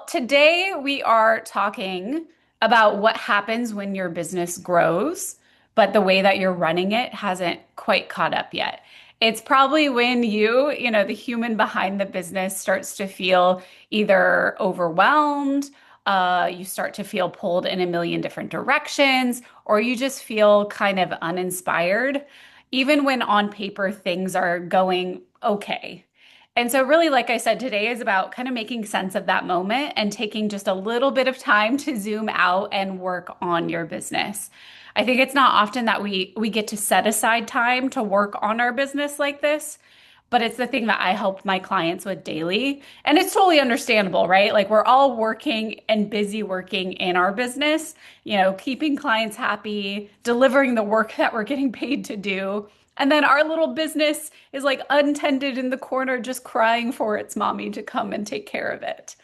Today we are talking about what happens when your business grows, but the way that you're running it hasn't quite caught up yet. It's probably when the human behind the business starts to feel either overwhelmed, you start to feel pulled in a million different directions, or you just feel kind of uninspired, even when on paper things are going okay. And so, really, like I said, today is about kind of making sense of that moment and taking just a little bit of time to zoom out and work on your business. I think it's not often that we get to set aside time to work on our business like this, but it's the thing that I help my clients with daily. And it's totally understandable, right? Like we're all working and busy working in our business, keeping clients happy, delivering the work that we're getting paid to do. And then our little business is like untended in the corner, just crying for its mommy to come and take care of it.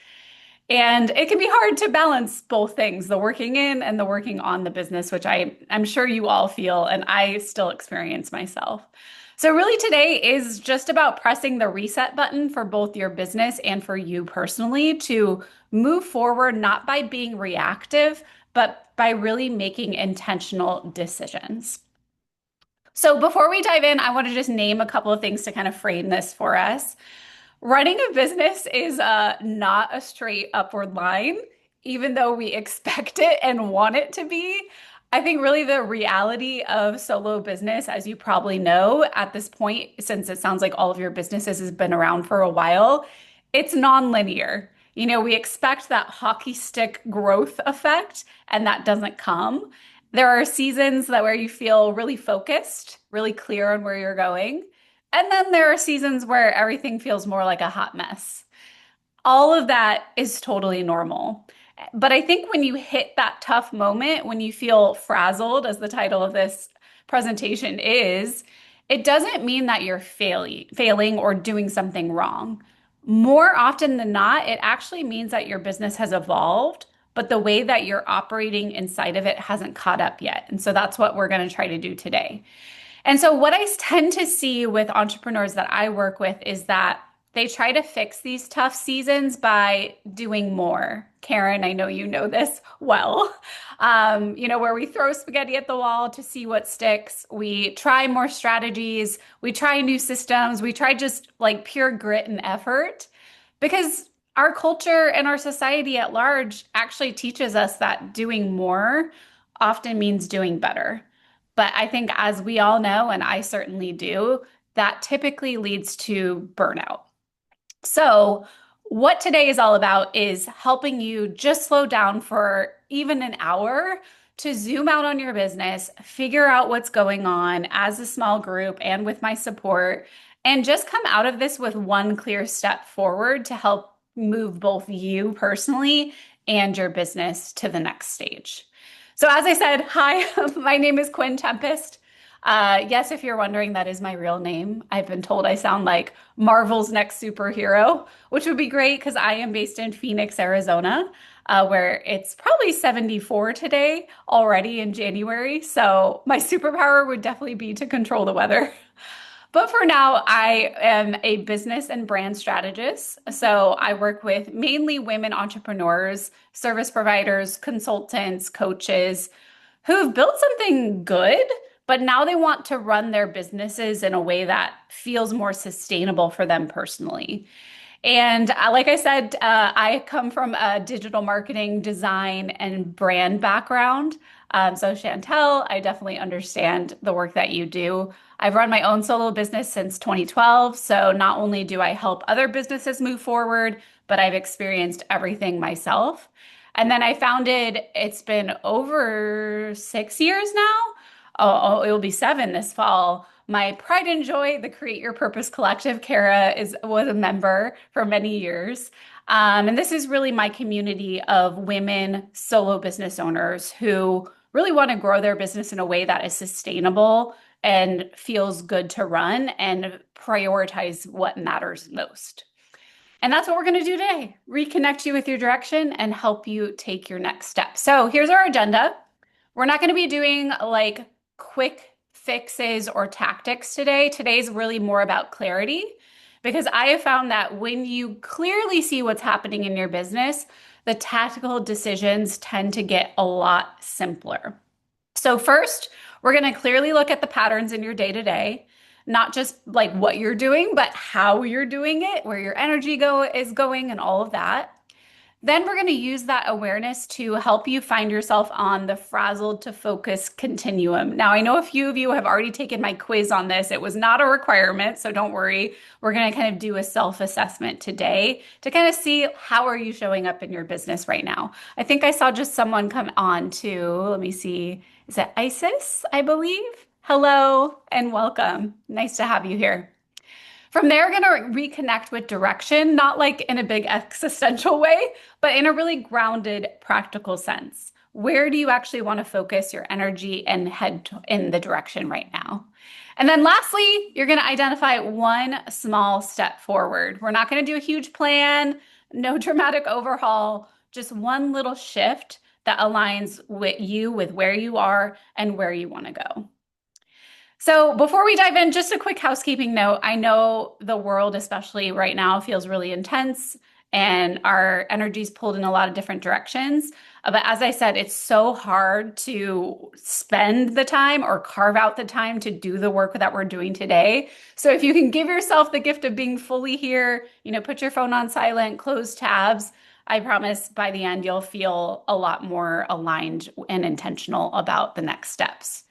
And it can be hard to balance both things, the working in and the working on the business, which I'm sure you all feel, and I still experience myself. So, really, today is just about pressing the reset button for both your business and for you personally to move forward, not by being reactive, but by really making intentional decisions. So before we dive in, I want to just name a couple of things to kind of frame this for us. Running a business is not a straight upward line, even though we expect it and want it to be. I think really the reality of solo business, as you probably know at this point, since it sounds like all of your businesses has been around for a while, it's non-linear. We expect that hockey stick growth effect, and that doesn't come. There are seasons where you feel really focused, really clear on where you're going. And then there are seasons where everything feels more like a hot mess. All of that is totally normal. But I think when you hit that tough moment, when you feel frazzled, as the title of this presentation is, it doesn't mean that you're failing or doing something wrong. More often than not, it actually means that your business has evolved, but the way that you're operating inside of it hasn't caught up yet. And so that's what we're going to try to do today. And so, what I tend to see with entrepreneurs that I work with is that they try to fix these tough seasons by doing more. Karen, I know you know this well. Where we throw spaghetti at the wall to see what sticks. We try more strategies. We try new systems. We try just like pure grit and effort because our culture and our society at large actually teaches us that doing more often means doing better. But I think, as we all know, and I certainly do, that typically leads to burnout. So, what today is all about is helping you just slow down for even an hour to zoom out on your business, figure out what's going on as a small group and with my support, and just come out of this with one clear step forward to help move both you personally and your business to the next stage. So, as I said, hi, my name is Quinn Tempest. Yes, if you're wondering, that is my real name. I've been told I sound like Marvel's next superhero, which would be great because I am based in Phoenix, Arizona, where it's probably 74 today already in January. So, my superpower would definitely be to control the weather. But for now, I am a business and brand strategist. So I work with mainly women entrepreneurs, service providers, consultants, coaches who've built something good, but now they want to run their businesses in a way that feels more sustainable for them personally. And like I said, I come from a digital marketing, design, and brand background. So, Chantel, I definitely understand the work that you do. I've run my own solo business since 2012. So, not only do I help other businesses move forward, but I've experienced everything myself. And then I founded, it's been over 6 years now. Oh, it will be 7 this fall. My pride and joy, the Create Your Purpose Collective. Kara was a member for many years. And this is really my community of women solo business owners who really want to grow their business in a way that is sustainable and feels good to run and prioritize what matters most. And that's what we're going to do today, reconnect you with your direction and help you take your next step. So here's our agenda. We're not going to be doing like quick fixes or tactics today. Today's really more about clarity because I have found that when you clearly see what's happening in your business, the tactical decisions tend to get a lot simpler. So first, we're going to clearly look at the patterns in your day to day, not just like what you're doing, but how you're doing it, where your energy go is going and all of that. Then we're going to use that awareness to help you find yourself on the frazzled to focus continuum. Now, I know a few of you have already taken my quiz on this. It was not a requirement, so don't worry. We're going to kind of do a self-assessment today to kind of see how are you showing up in your business right now. I think I saw just someone come on to, let me see, is it Isis, I believe? Hello and welcome. Nice to have you here. From there, we're going to reconnect with direction, not like in a big existential way, but in a really grounded, practical sense. Where do you actually want to focus your energy and head in the direction right now? And then lastly, you're going to identify one small step forward. We're not going to do a huge plan, no dramatic overhaul, just one little shift that aligns with you, with where you are and where you want to go. So before we dive in, just a quick housekeeping note. I know the world, especially right now, feels really intense and our energy's pulled in a lot of different directions. But as I said, it's so hard to spend the time or carve out the time to do the work that we're doing today. So if you can give yourself the gift of being fully here, put your phone on silent, close tabs, I promise by the end you'll feel a lot more aligned and intentional about the next steps.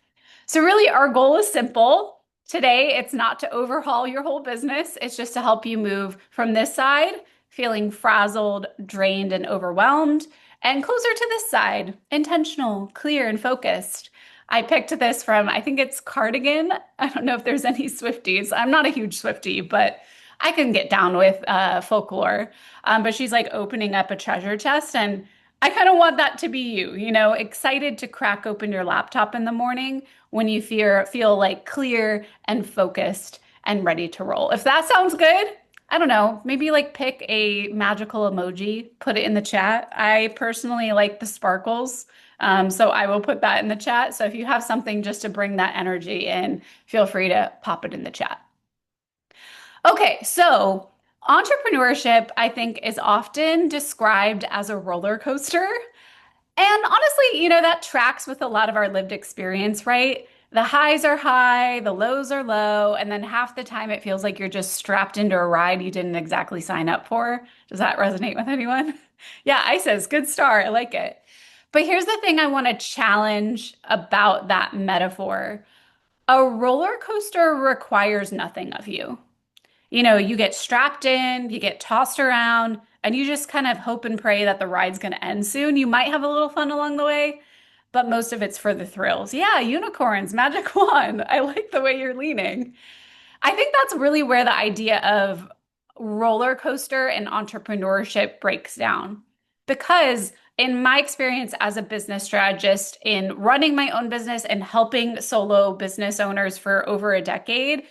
So really our goal is simple. Today, it's not to overhaul your whole business. It's just to help you move from this side, feeling frazzled, drained, and overwhelmed, and closer to this side, intentional, clear, and focused. I picked this from, I think it's Cardigan. I don't know if there's any Swifties. I'm not a huge Swiftie, but I can get down with folklore. But she's like opening up a treasure chest, and I kind of want that to be you, excited to crack open your laptop in the morning when you feel like clear and focused and ready to roll. If that sounds good, I don't know, maybe like pick a magical emoji, put it in the chat. I personally like the sparkles. So I will put that in the chat. So if you have something just to bring that energy in, feel free to pop it in the chat. Okay, so entrepreneurship, I think, is often described as a roller coaster. And honestly, that tracks with a lot of our lived experience, right? The highs are high, the lows are low, and then half the time it feels like you're just strapped into a ride you didn't exactly sign up for. Does that resonate with anyone? Yeah, Isis, good star. I like it. But here's the thing I want to challenge about that metaphor. A roller coaster requires nothing of you. You get strapped in, you get tossed around, and you just kind of hope and pray that the ride's going to end soon. You might have a little fun along the way, but most of it's for the thrills. Yeah, unicorns, magic wand. I like the way you're leaning. I think that's really where the idea of roller coaster and entrepreneurship breaks down. Because in my experience as a business strategist in running my own business and helping solo business owners for over a decade,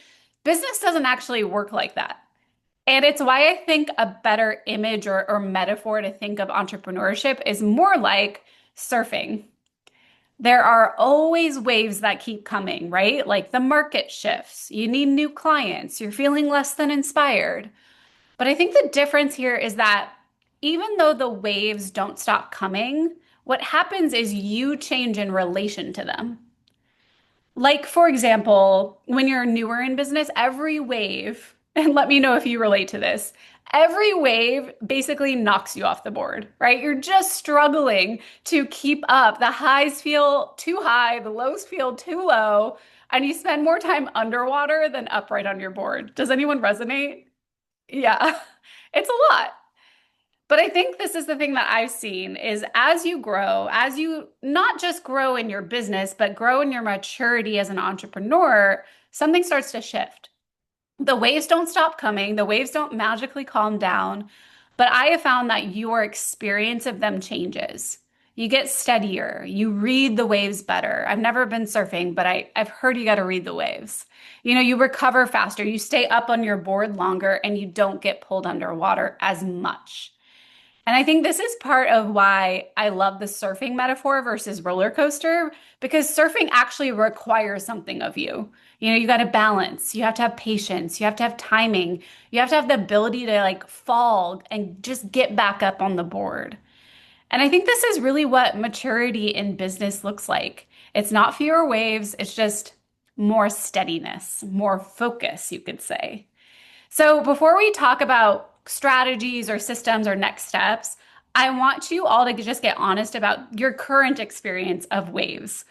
business doesn't actually work like that. And it's why I think a better image or metaphor to think of entrepreneurship is more like surfing. There are always waves that keep coming, right? Like the market shifts, you need new clients, you're feeling less than inspired. But I think the difference here is that even though the waves don't stop coming, what happens is you change in relation to them. Like, for example, when you're newer in business, every wave, and let me know if you relate to this, every wave basically knocks you off the board, right? You're just struggling to keep up. The highs feel too high, the lows feel too low, and you spend more time underwater than upright on your board. Does anyone resonate? Yeah, it's a lot. But I think this is the thing that I've seen is as you grow, as you not just grow in your business, but grow in your maturity as an entrepreneur, something starts to shift. The waves don't stop coming, the waves don't magically calm down, but I have found that your experience of them changes. You get steadier, you read the waves better. I've never been surfing, but I've heard you got to read the waves. You recover faster, you stay up on your board longer, and you don't get pulled underwater as much. And I think this is part of why I love the surfing metaphor versus roller coaster, because surfing actually requires something of you. You got to balance, you have to have patience, you have to have timing, you have to have the ability to like fall and just get back up on the board. And I think this is really what maturity in business looks like. It's not fewer waves, it's just more steadiness, more focus, you could say. So, before we talk about strategies or systems or next steps, I want you all to just get honest about your current experience of waves.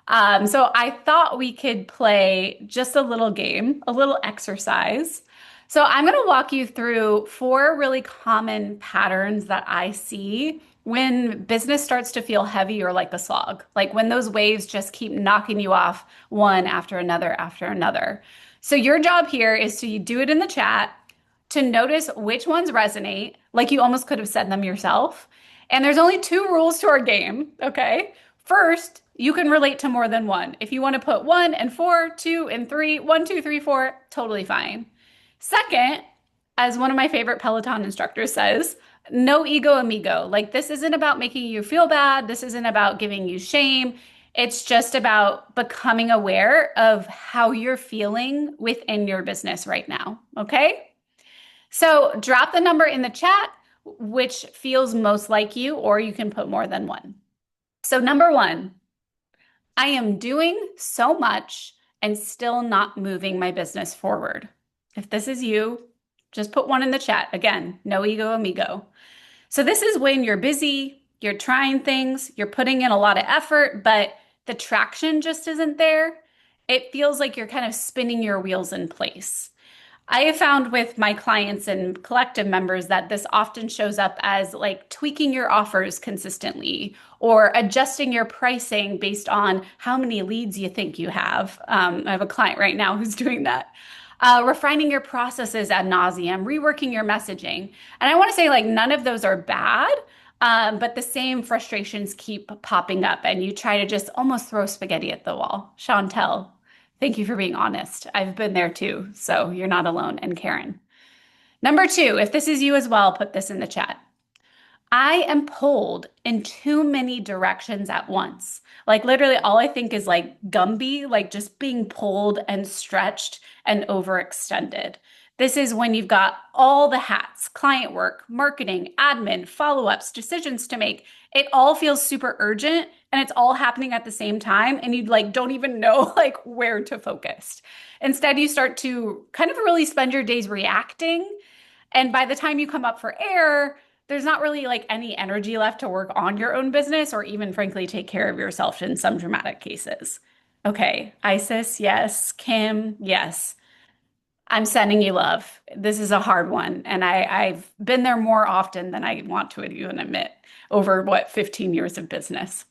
So, I thought we could play just a little game, a little exercise. So, I'm going to walk you through four really common patterns that I see when business starts to feel heavy or like a slog, like when those waves just keep knocking you off one after another after another. So your job here is to do it in the chat, to notice which ones resonate, like you almost could have said them yourself. And there's only two rules to our game, okay? First, you can relate to more than one. If you want to put one and four, two and three, one, two, three, four, totally fine. Second, as one of my favorite Peloton instructors says, no ego amigo. Like, this isn't about making you feel bad. This isn't about giving you shame. It's just about becoming aware of how you're feeling within your business right now. Okay. So drop the number in the chat, which feels most like you, or you can put more than one. So, number one, I am doing so much and still not moving my business forward. If this is you, just put one in the chat. Again, no ego amigo. So this is when you're busy, you're trying things, you're putting in a lot of effort, but the traction just isn't there. It feels like you're kind of spinning your wheels in place. I have found with my clients and collective members that this often shows up as like tweaking your offers consistently or adjusting your pricing based on how many leads you think you have. I have a client right now who's doing that. Refining your processes ad nauseum, reworking your messaging. And I want to say, like, none of those are bad, but the same frustrations keep popping up, and you try to just almost throw spaghetti at the wall. Chantel, thank you for being honest. I've been there too, so you're not alone. And Karen. Number two, if this is you as well, put this in the chat. I am pulled in too many directions at once. Like literally all I think is like Gumby, like just being pulled and stretched and overextended. This is when you've got all the hats, client work, marketing, admin, follow-ups, decisions to make. It all feels super urgent and it's all happening at the same time and you like don't even know like where to focus. Instead, you start to kind of really spend your days reacting, and by the time you come up for air, there's not really like any energy left to work on your own business or even frankly take care of yourself in some dramatic cases. Okay, Isis, yes. Kim, yes. I'm sending you love. This is a hard one, and I've been there more often than I want to even admit over what 15 years of business.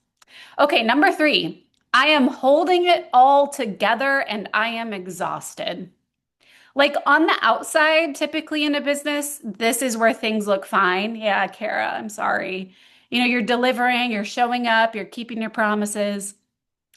Okay, number three, I am holding it all together and I am exhausted. Like on the outside, typically in a business, this is where things look fine. Yeah, Kara, I'm sorry. You're delivering, you're showing up, you're keeping your promises.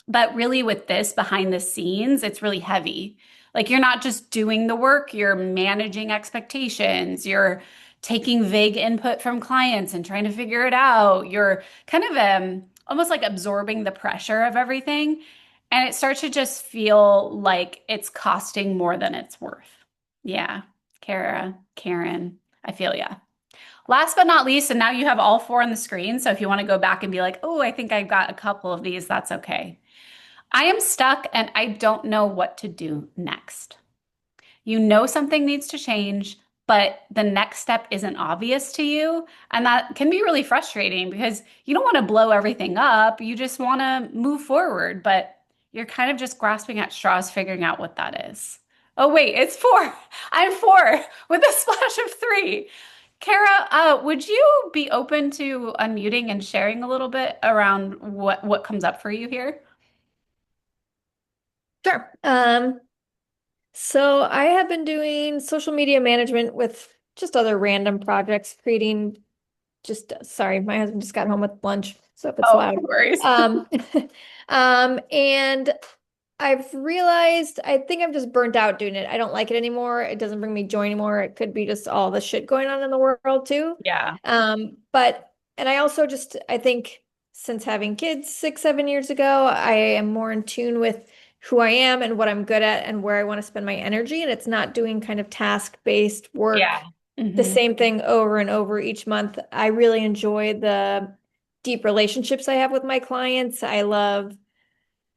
But really, with this behind the scenes, it's really heavy. Like you're not just doing the work, you're managing expectations, you're taking vague input from clients and trying to figure it out. You're kind of almost like absorbing the pressure of everything. And it starts to just feel like it's costing more than it's worth. Yeah, Karen, I feel ya. Last but not least, and now you have all four on the screen. So if you want to go back and be like, oh, I think I got a couple of these, that's okay. I am stuck and I don't know what to do next. You know something needs to change, but the next step isn't obvious to you. And that can be really frustrating because you don't want to blow everything up. You just want to move forward, but you're kind of just grasping at straws, figuring out what that is. Oh, wait, it's four. I'm four with a splash of three. Kara, would you be open to unmuting and sharing a little bit around what comes up for you here? Sure. So I have been doing social media management with just other random projects, creating sorry, my husband just got home with lunch, so if it's Oh, loud. no worries. Um, and I've realized I think I'm just burnt out doing it. I don't like it anymore. It doesn't bring me joy anymore. It could be just all the shit going on in the world too. Yeah. And I also I think since having kids 6, 7 years ago, I am more in tune with who I am and what I'm good at and where I want to spend my energy. And it's not doing kind of task-based Yeah. work, the Hmm. same thing over and over each month. I really enjoy the deep relationships I have with my clients. I love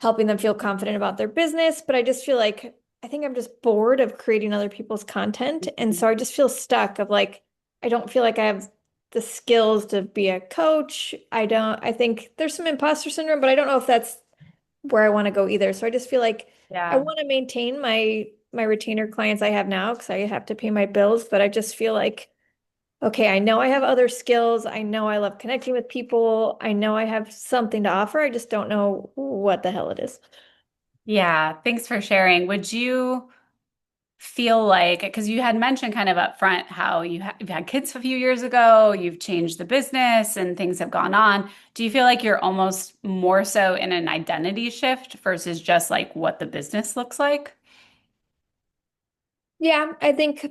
helping them feel confident about their business, but I just feel like I think I'm just bored of creating other people's content. And so I just feel stuck of like, I don't feel like I have the skills to be a coach. I think there's some imposter syndrome, but I don't know if that's where I want to go either. So I just feel like I Yeah. want to maintain my retainer clients I have now because I have to pay my bills, but I just feel like okay, I know I have other skills. I know I love connecting with people. I know I have something to offer. I just don't know what the hell it is. Yeah. Thanks for sharing. Would you feel like, because you had mentioned kind of up front how you've had kids a few years ago, you've changed the business and things have gone on. Do you feel like you're almost more so in an identity shift versus just like what the business looks like? Yeah, I think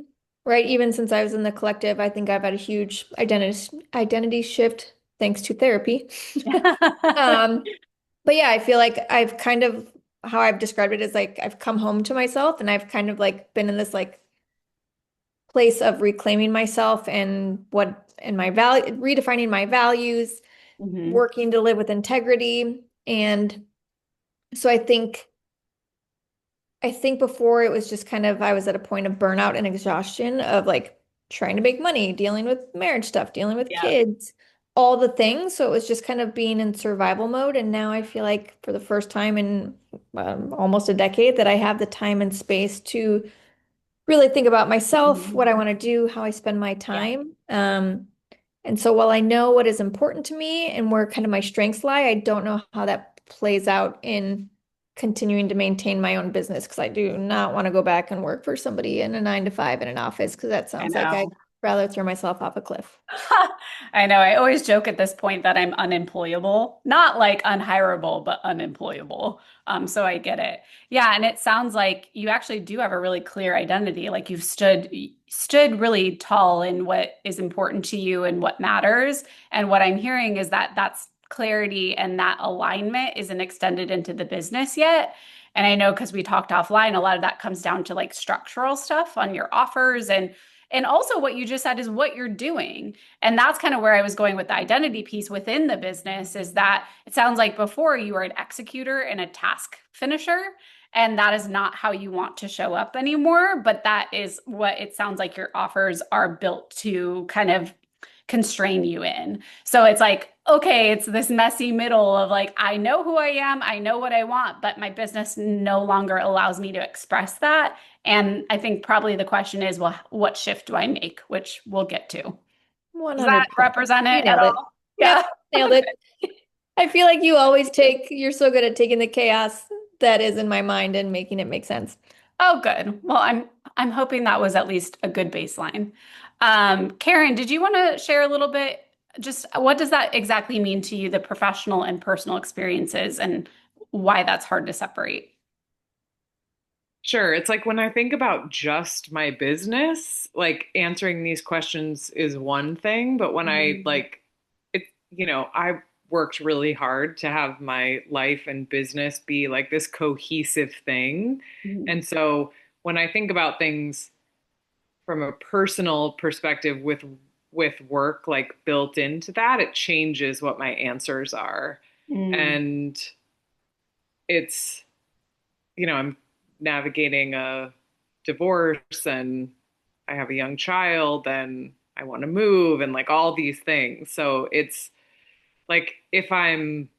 right, even since I was in the collective, I think I've had a huge identity shift thanks to therapy. Um, but yeah, I feel like I've kind of how I've described it is like I've come home to myself and I've kind of like been in this like place of reclaiming myself and what and my value, redefining my values, Hmm. working to live with integrity. And so I think before it was just kind of I was at a point of burnout and exhaustion of like trying to make money, dealing with marriage stuff, dealing with Yeah. kids, all the things. So it was just kind of being in survival mode. And now I feel like for the first time in almost a decade that I have the time and space to really think about myself, what I Mhm. want to do, how I spend my Yeah. time. And so while I know what is important to me and where kind of my strengths lie, I don't know how that plays out in continuing to maintain my own business because I do not want to go back and work for somebody in a 9 to 5 in an office because that I sounds like I'd know. rather throw myself off a cliff. I know. I always joke at this point that I'm unemployable, not like unhireable, but unemployable. So I get it. Yeah, and it sounds like you actually do have a really clear identity. Like you've stood really tall in what is important to you and what matters. And what I'm hearing is that that's clarity and that alignment isn't extended into the business yet. And I know because we talked offline, a lot of that comes down to like structural stuff on your offers and also what you just said is what you're doing. And that's kind of where I was going with the identity piece within the business is that it sounds like before you were an executor and a task finisher. And that is not how you want to show up anymore. But that is what it sounds like your offers are built to kind of constrain you in. So it's like, okay, it's this messy middle of like, I know who I am, I know what I want, but my business no longer allows me to express that. And I think probably the question is, well, what shift do I make? Which we'll get to. Does that 100%. represent You it at nailed it. all? Yep, Yeah. nailed it. I feel like you're so good at taking the chaos that is in my mind and making it make sense. Oh, good. Well, I'm hoping that was at least a good baseline. Karen, did you want to share a little bit? Just what does that exactly mean to you, the professional and personal experiences, and why that's hard to separate? Sure. It's like when I think about just my business, like answering these questions is one thing, but when I Mhm. like it, I worked really hard to have my life and business be like this cohesive thing. Mhm. And so when I think about things from a personal perspective with work like built into that, it changes what my answers are. Mm. And it's I'm navigating a divorce and I have a young child and I want to move and like all these things. So it's like if I'm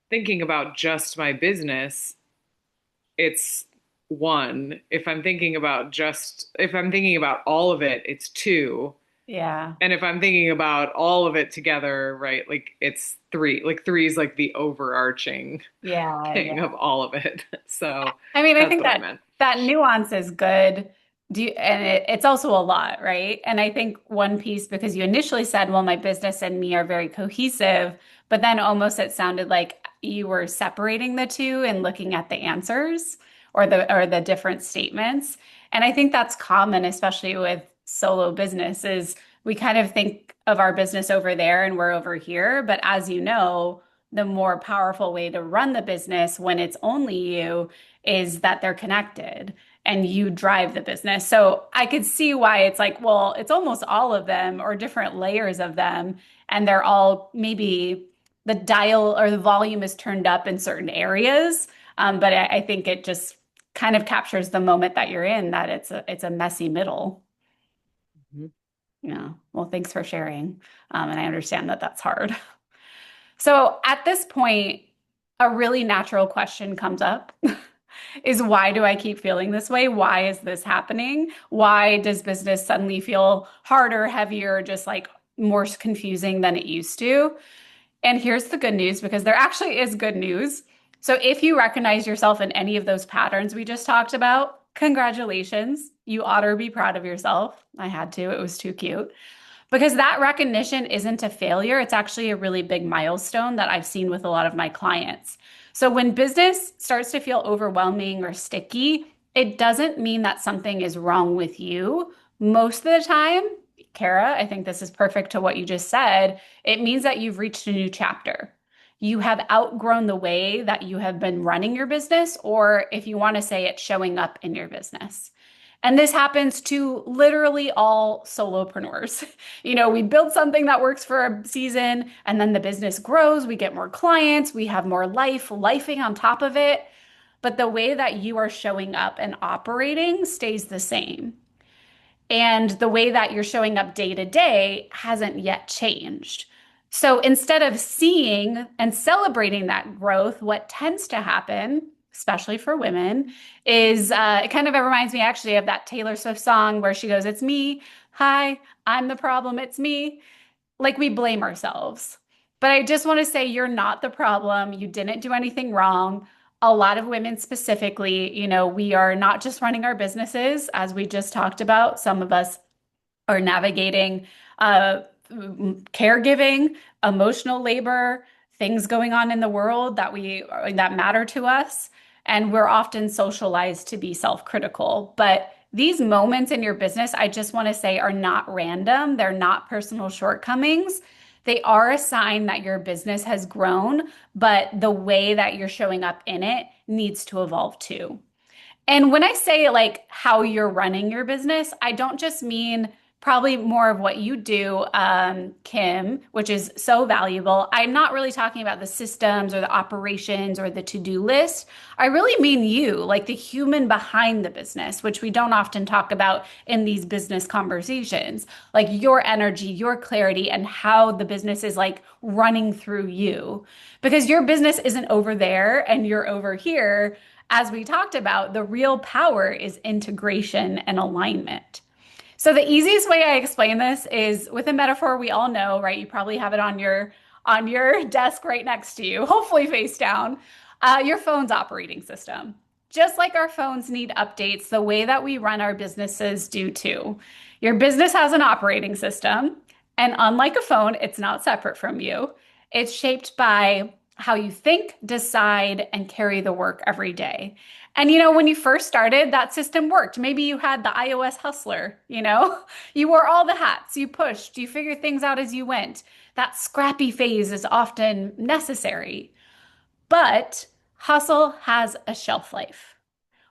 thinking about just my business, it's one. If I'm thinking about all of it, it's two. Yeah. And if I'm thinking about all of it together, right, like it's three. Like three is like the overarching Yeah. thing Yeah. of all of it. So I mean, I that's think what I that meant. that nuance is good. And it's also a lot, right? And I think one piece, because you initially said, well, my business and me are very cohesive, but then almost it sounded like you were separating the two and looking at the answers or the different statements. And I think that's common, especially with solo businesses. We kind of think of our business over there and we're over here. But as you know, the more powerful way to run the business when it's only you is that they're connected and you drive the business. So I could see why it's like, well, it's almost all of them or different layers of them. And they're all maybe the dial or the volume is turned up in certain areas. But I think it just kind of captures the moment that you're in, that it's a messy middle. Mhm. Yeah. Well, thanks for sharing. And I understand that that's hard. So at this point, a really natural question comes up is why do I keep feeling this way? Why is this happening? Why does business suddenly feel harder, heavier, just like more confusing than it used to? And here's the good news, because there actually is good news. So if you recognize yourself in any of those patterns we just talked about, congratulations. You ought to be proud of yourself. I had to, it was too cute. Because that recognition isn't a failure. It's actually a really big milestone that I've seen with a lot of my clients. So when business starts to feel overwhelming or sticky, it doesn't mean that something is wrong with you. Most of the time, Kara, I think this is perfect to what you just said. It means that you've reached a new chapter. You have outgrown the way that you have been running your business, or if you want to say it, showing up in your business. And this happens to literally all solopreneurs. We build something that works for a season, and then the business grows, we get more clients, we have more lifing on top of it. But the way that you are showing up and operating stays the same. And the way that you're showing up day to day hasn't yet changed. So instead of seeing and celebrating that growth, what tends to happen, especially for women, is it kind of reminds me actually of that Taylor Swift song where she goes, "It's me. Hi, I'm the problem. It's me." Like we blame ourselves. But I just want to say you're not the problem. You didn't do anything wrong. A lot of women specifically, we are not just running our businesses, as we just talked about. Some of us are navigating caregiving, emotional labor, things going on in the world that matter to us, and we're often socialized to be self-critical. But these moments in your business, I just want to say, are not random. They're not personal shortcomings. They are a sign that your business has grown, but the way that you're showing up in it needs to evolve too. And when I say like how you're running your business, I don't just mean probably more of what you do, Kim, which is so valuable. I'm not really talking about the systems or the operations or the to-do list. I really mean you, like the human behind the business, which we don't often talk about in these business conversations, like your energy, your clarity, and how the business is like running through you. Because your business isn't over there and you're over here. As we talked about, the real power is integration and alignment. So the easiest way I explain this is with a metaphor we all know, right? You probably have it on your desk right next to you, hopefully face down. Your phone's operating system. Just like our phones need updates, the way that we run our businesses do too. Your business has an operating system, and unlike a phone, it's not separate from you. It's shaped by how you think, decide, and carry the work every day. And when you first started, that system worked. Maybe you had the iOS hustler, you wore all the hats, you pushed, you figured things out as you went. That scrappy phase is often necessary, but hustle has a shelf life.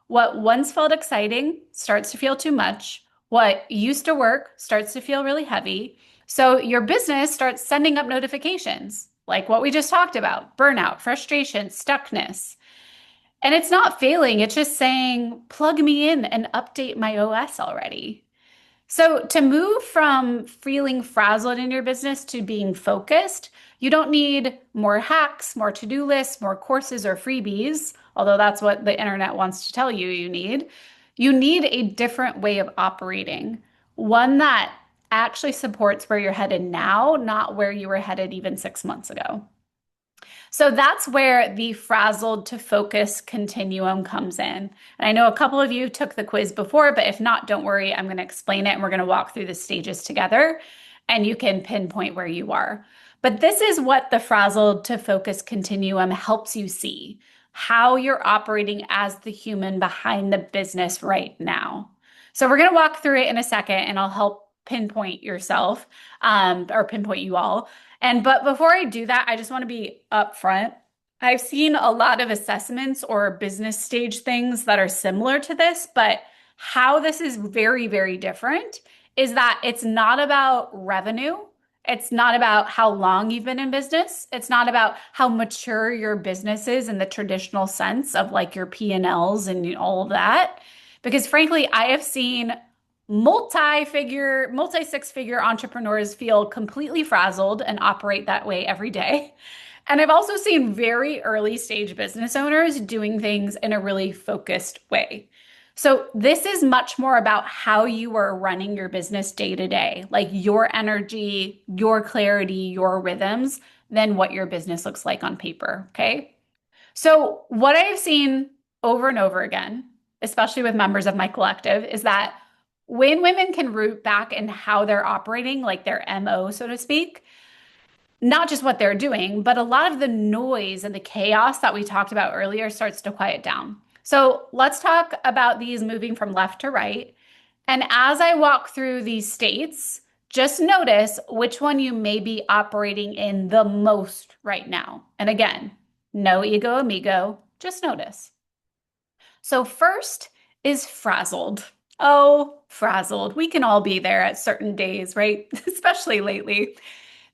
What once felt exciting starts to feel too much. What used to work starts to feel really heavy. So your business starts sending up notifications, like what we just talked about: burnout, frustration, stuckness. And it's not failing, it's just saying, plug me in and update my OS already. So, to move from feeling frazzled in your business to being focused, you don't need more hacks, more to-do lists, more courses or freebies, although that's what the internet wants to tell you you need. You need a different way of operating, one that actually supports where you're headed now, not where you were headed even 6 months ago. So that's where the frazzled to focus continuum comes in. And I know a couple of you took the quiz before, but if not, don't worry. I'm going to explain it and we're going to walk through the stages together and you can pinpoint where you are. But this is what the frazzled to focus continuum helps you see: how you're operating as the human behind the business right now. So we're going to walk through it in a second and I'll help pinpoint yourself, or pinpoint you all. But before I do that, I just want to be upfront. I've seen a lot of assessments or business stage things that are similar to this, but how this is very, very different is that it's not about revenue It's not about how long you've been in business. It's not about how mature your business is in the traditional sense of like your P&Ls and all of that. Because frankly, I have seen multi-figure, multi-six-figure entrepreneurs feel completely frazzled and operate that way every day. And I've also seen very early stage business owners doing things in a really focused way. So, this is much more about how you are running your business day to day, like your energy, your clarity, your rhythms, than what your business looks like on paper. Okay. So, what I've seen over and over again, especially with members of my collective, is that when women can root back in how they're operating, like their MO, so to speak, not just what they're doing, but a lot of the noise and the chaos that we talked about earlier starts to quiet down. So let's talk about these moving from left to right. And as I walk through these states, just notice which one you may be operating in the most right now. And again, no ego amigo, just notice. So, first is frazzled. Oh, frazzled. We can all be there at certain days, right? Especially lately.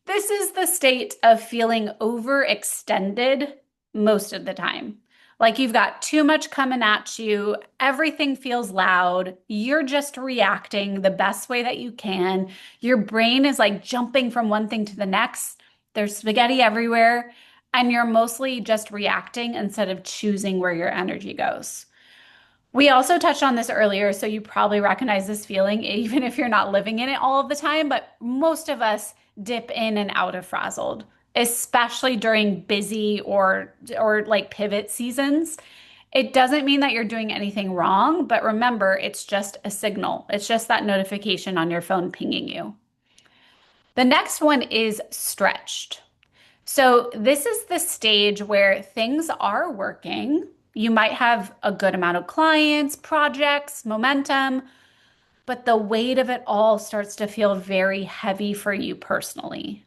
This is the state of feeling overextended most of the time. Like you've got too much coming at you, everything feels loud, you're just reacting the best way that you can. Your brain is like jumping from one thing to the next. There's spaghetti everywhere, and you're mostly just reacting instead of choosing where your energy goes. We also touched on this earlier, so you probably recognize this feeling, even if you're not living in it all of the time. But most of us dip in and out of frazzled, especially during busy or like pivot seasons. It doesn't mean that you're doing anything wrong, but remember, it's just a signal. It's just that notification on your phone pinging you. The next one is stretched. So, this is the stage where things are working. You might have a good amount of clients, projects, momentum, but the weight of it all starts to feel very heavy for you personally.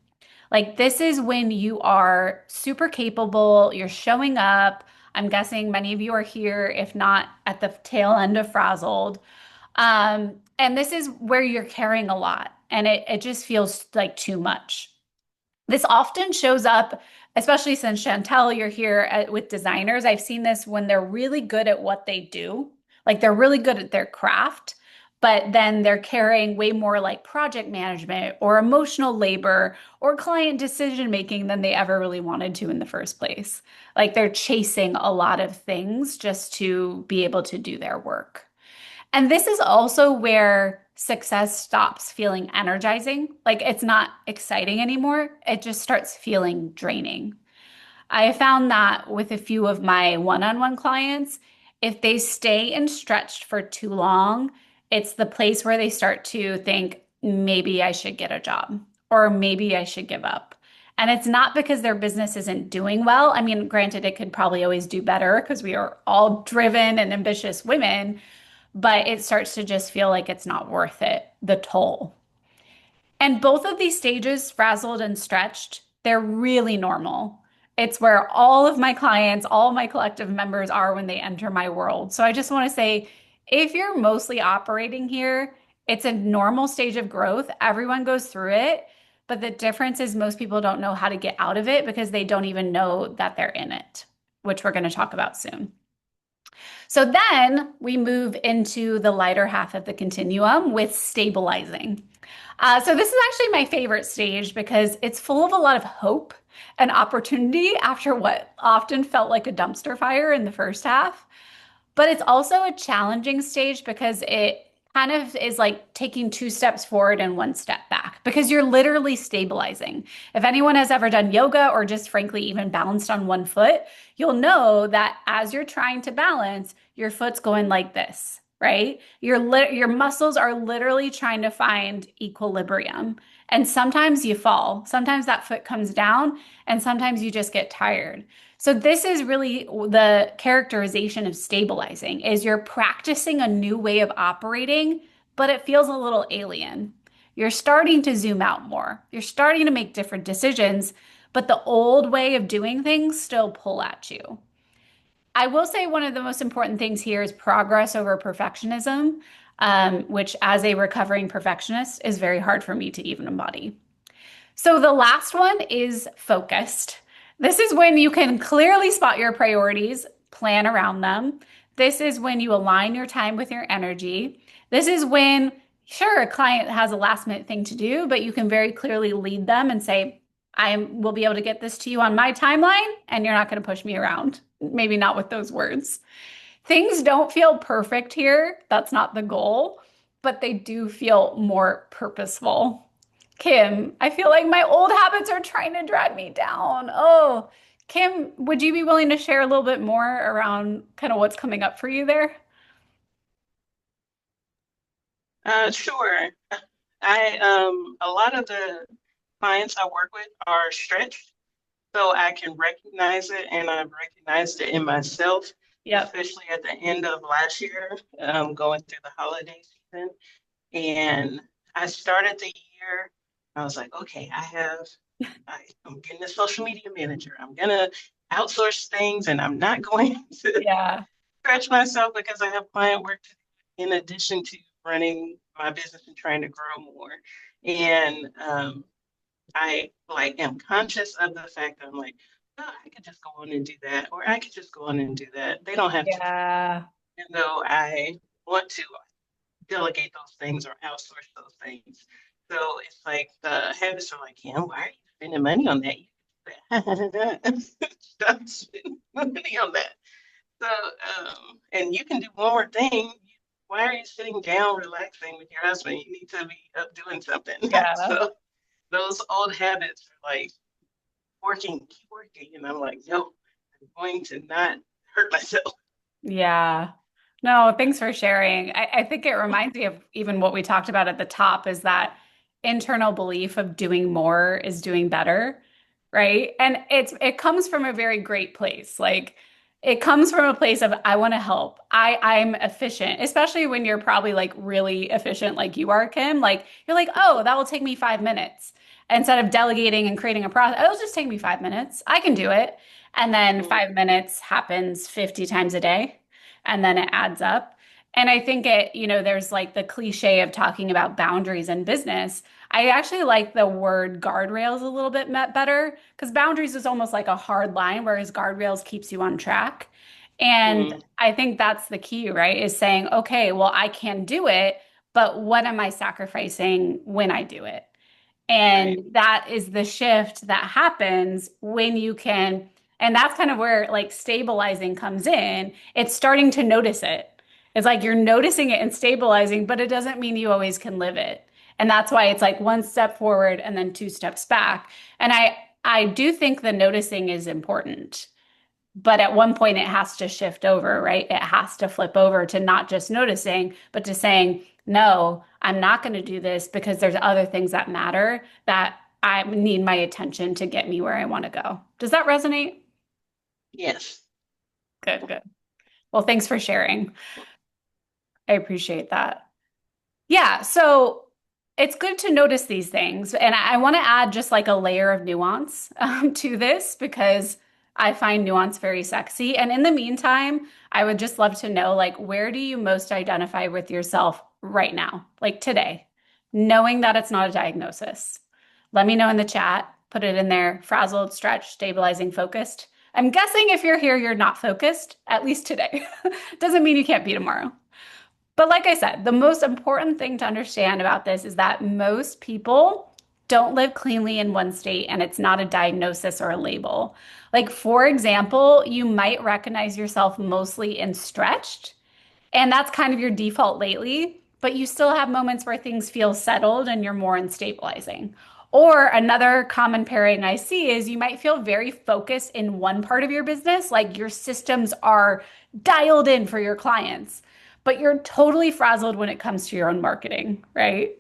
Like, this is when you are super capable, you're showing up. I'm guessing many of you are here, if not at the tail end of Frazzled. And this is where you're carrying a lot, and it just feels like too much. This often shows up, especially since Chantel, you're here with designers. I've seen this when they're really good at what they do, like they're really good at their craft, but then they're carrying way more like project management or emotional labor or client decision making than they ever really wanted to in the first place. Like they're chasing a lot of things just to be able to do their work. And this is also where success stops feeling energizing. Like it's not exciting anymore. It just starts feeling draining. I found that with a few of my one-on-one clients, if they stay and stretched for too long, it's the place where they start to think, maybe I should get a job or maybe I should give up. And it's not because their business isn't doing well. I mean, granted, it could probably always do better because we are all driven and ambitious women, but it starts to just feel like it's not worth it, the toll. And both of these stages, frazzled and stretched, they're really normal. It's where all of my clients, all my collective members are when they enter my world. So I just want to say if you're mostly operating here, it's a normal stage of growth. Everyone goes through it. But the difference is most people don't know how to get out of it because they don't even know that they're in it, which we're going to talk about soon. So then we move into the lighter half of the continuum with stabilizing. So this is actually my favorite stage because it's full of a lot of hope and opportunity after what often felt like a dumpster fire in the first half. But it's also a challenging stage because it kind of is like taking two steps forward and one step back because you're literally stabilizing. If anyone has ever done yoga or just frankly even balanced on one foot, you'll know that as you're trying to balance, your foot's going like this, right? Your muscles are literally trying to find equilibrium. And sometimes you fall. Sometimes that foot comes down and sometimes you just get tired. So this is really the characterization of stabilizing is you're practicing a new way of operating, but it feels a little alien. You're starting to zoom out more. You're starting to make different decisions, but the old way of doing things still pull at you. I will say one of the most important things here is progress over perfectionism, which as a recovering perfectionist is very hard for me to even embody. So the last one is focused. This is when you can clearly spot your priorities, plan around them. This is when you align your time with your energy. This is when, sure, a client has a last minute thing to do, but you can very clearly lead them and say, will be able to get this to you on my timeline, and you're not going to push me around. Maybe not with those words. Things don't feel perfect here. That's not the goal, but they do feel more purposeful. Kim, I feel like my old habits are trying to drag me down. Oh, Kim, would you be willing to share a little bit more around kind of what's coming up for you there? Sure. A lot of the clients I work with are stretched, so I can recognize it, and I've recognized it in myself, Yep. especially at the end of last year, going through the holiday season. And I started the year, I was like, okay, I'm getting a social media manager. I'm gonna outsource things, and I'm not going to Yeah. stretch myself because I have client work to do in addition to running my business and trying to grow more. And I like am conscious of the fact that I'm like, oh, I could just go on and do that, or I could just go on and do that. They don't have to do Yeah. it. And though I want to delegate those things or outsource those things. So it's like the habits are like, Kim, why are you spending money on that? You can stop spending money on that. So, and you can do one more thing. Why are you sitting down relaxing with your husband? You need to be up doing something. Yeah. So those old habits are like keep working. And I'm like, no, I'm going to not hurt myself. Yeah. No, thanks for sharing. I think it reminds me of even what we talked about at the top is that internal belief of doing more is doing better, right? And it comes from a very great place. Like it comes from a place of I want to help. I'm efficient, especially when you're probably like really efficient like you are, Kim. Like you're like, "Oh, that will take me 5 minutes." Instead of delegating and creating a process, it'll just take me 5 minutes. I can do it. And then Mm, 5 minutes happens 50 times a day and then it adds up. And I think there's like the cliche of talking about boundaries in business. I actually like the word guardrails a little bit better because boundaries is almost like a hard line, whereas guardrails keeps you on track. And mm, I think that's the key, right? Is saying, okay, well, I can do it, but what am I sacrificing when I do it? right. And that is the shift that happens when you can, and that's kind of where like stabilizing comes in. It's starting to notice it. It's like you're noticing it and stabilizing, but it doesn't mean you always can live it. And that's why it's like one step forward and then two steps back. And I do think the noticing is important. But at one point, it has to shift over, right? It has to flip over to not just noticing, but to saying, no, I'm not going to do this because there's other things that matter that I need my attention to get me where I want to go. Does that resonate? Yes. Good, good. Well, thanks for sharing. I appreciate that. Yeah, so it's good to notice these things. And I want to add just like a layer of nuance to this because I find nuance very sexy. And in the meantime, I would just love to know like, where do you most identify with yourself right now, like today, knowing that it's not a diagnosis? Let me know in the chat, put it in there, frazzled, stretched, stabilizing, focused. I'm guessing if you're here, you're not focused, at least today. Doesn't mean you can't be tomorrow. But like I said, the most important thing to understand about this is that most people don't live cleanly in one state and it's not a diagnosis or a label. Like, for example, you might recognize yourself mostly in stretched, and that's kind of your default lately, but you still have moments where things feel settled and you're more in stabilizing. Or another common pairing I see is you might feel very focused in one part of your business, like your systems are dialed in for your clients, but you're totally frazzled when it comes to your own marketing, right?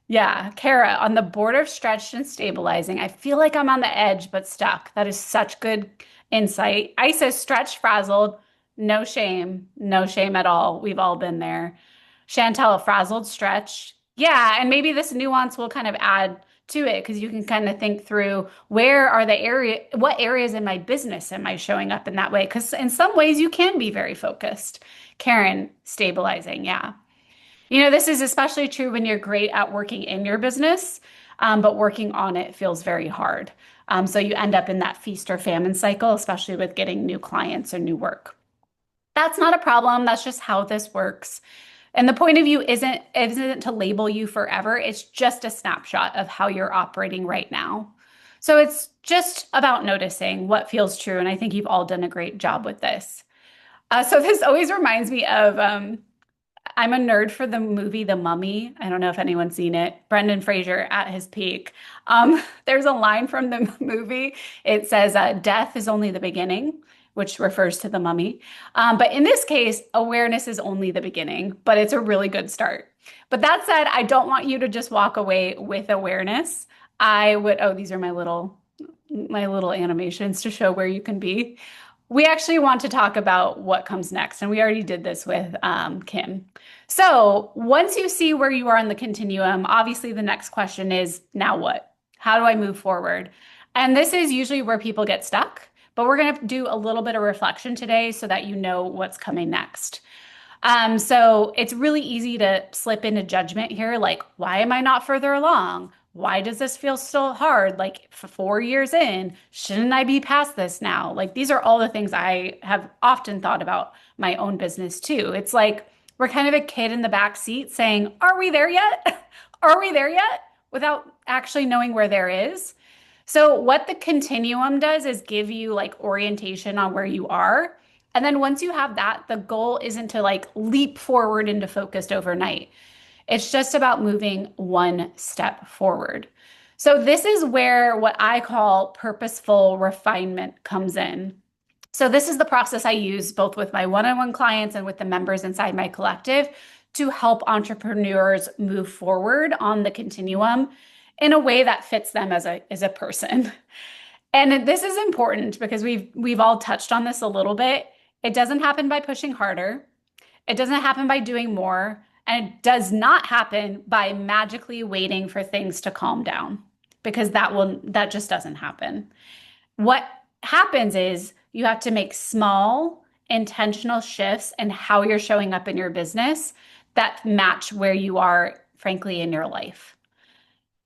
Yeah, Kara, on the border of stretched and stabilizing, I feel like I'm on the edge but stuck. That is such good insight. I says stretched, frazzled, no shame, no shame at all. We've all been there. Chantel, a frazzled stretch. Yeah, and maybe this nuance will kind of add to it because you can kind of think through what areas in my business am I showing up in that way? Because in some ways you can be very focused. Karen, stabilizing. Yeah. This is especially true when you're great at working in your business. but working on it feels very hard. So you end up in that feast or famine cycle, especially with getting new clients or new work. That's not a problem. That's just how this works. And the point of view isn't to label you forever. It's just a snapshot of how you're operating right now. So it's just about noticing what feels true. And I think you've all done a great job with this. So this always reminds me of I'm a nerd for the movie The Mummy. I don't know if anyone's seen it. Brendan Fraser at his peak. There's a line from the movie. It says, "Death is only the beginning," which refers to the mummy. But in this case, awareness is only the beginning, but it's a really good start. But that said, I don't want you to just walk away with awareness. I would, oh, these are my little animations to show where you can be. We actually want to talk about what comes next, and we already did this with Kim. So once you see where you are on the continuum, obviously the next question is, now what? How do I move forward? And this is usually where people get stuck, but we're going to do a little bit of reflection today so that you know what's coming next. So it's really easy to slip into judgment here, like, why am I not further along? Why does this feel so hard? Like, for 4 years in, shouldn't I be past this now? Like, these are all the things I have often thought about my own business too. It's like we're kind of a kid in the back seat saying, are we there yet? Are we there yet? Without actually knowing where there is. So what the continuum does is give you like orientation on where you are. And then once you have that, the goal isn't to like leap forward into focused overnight. It's just about moving one step forward. So this is where what I call purposeful refinement comes in. So this is the process I use both with my one-on-one clients and with the members inside my collective to help entrepreneurs move forward on the continuum in a way that fits them as a person. And this is important because we've all touched on this a little bit. It doesn't happen by pushing harder. It doesn't happen by doing more. And it does not happen by magically waiting for things to calm down because that just doesn't happen. What happens is you have to make small intentional shifts in how you're showing up in your business that match where you are, frankly, in your life.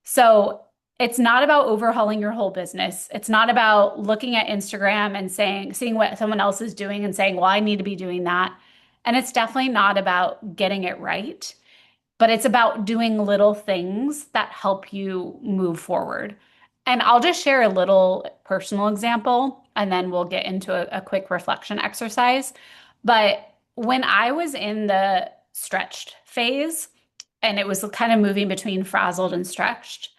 So it's not about overhauling your whole business. It's not about looking at Instagram and seeing what someone else is doing and saying, well, I need to be doing that. And it's definitely not about getting it right, but it's about doing little things that help you move forward. And I'll just share a little personal example and then we'll get into a quick reflection exercise. But when I was in the stretched phase, and it was kind of moving between frazzled and stretched,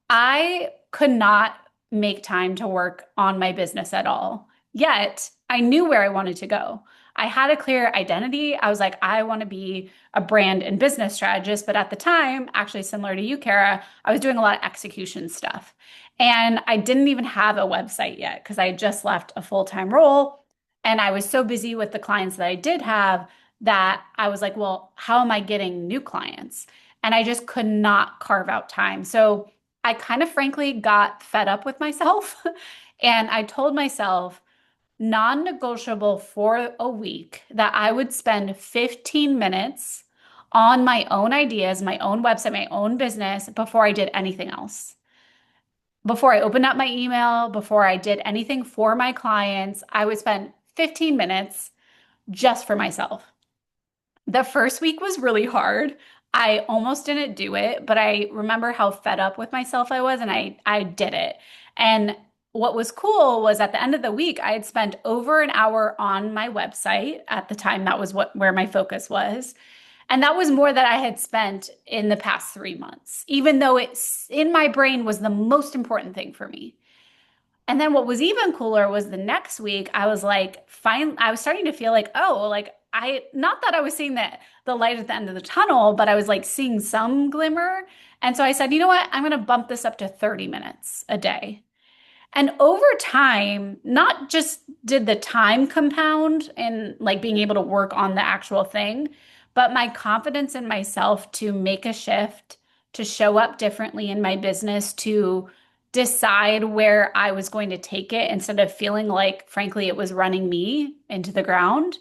I could not make time to work on my business at all. Yet I knew where I wanted to go. I had a clear identity. I was like, I want to be a brand and business strategist. But at the time, actually similar to you, Kara, I was doing a lot of execution stuff. And I didn't even have a website yet because I had just left a full-time role. And I was so busy with the clients that I did have that I was like, well, how am I getting new clients? And I just could not carve out time. So I kind of frankly got fed up with myself. And I told myself, non-negotiable for a week, that I would spend 15 minutes on my own ideas, my own website, my own business before I did anything else. Before I opened up my email, before I did anything for my clients, I would spend 15 minutes just for myself. The first week was really hard. I almost didn't do it, but I remember how fed up with myself I was, and I did it. And what was cool was at the end of the week, I had spent over an hour on my website. At the time, that was where my focus was. And that was more that I had spent in the past 3 months, even though it's in my brain was the most important thing for me. And then what was even cooler was the next week, I was like, fine, I was starting to feel like, oh, like not that I was seeing the light at the end of the tunnel, but I was like seeing some glimmer. And so I said, you know what? I'm going to bump this up to 30 minutes a day. And over time, not just did the time compound and like being able to work on the actual thing, but my confidence in myself to make a shift, to show up differently in my business, to decide where I was going to take it instead of feeling like, frankly, it was running me into the ground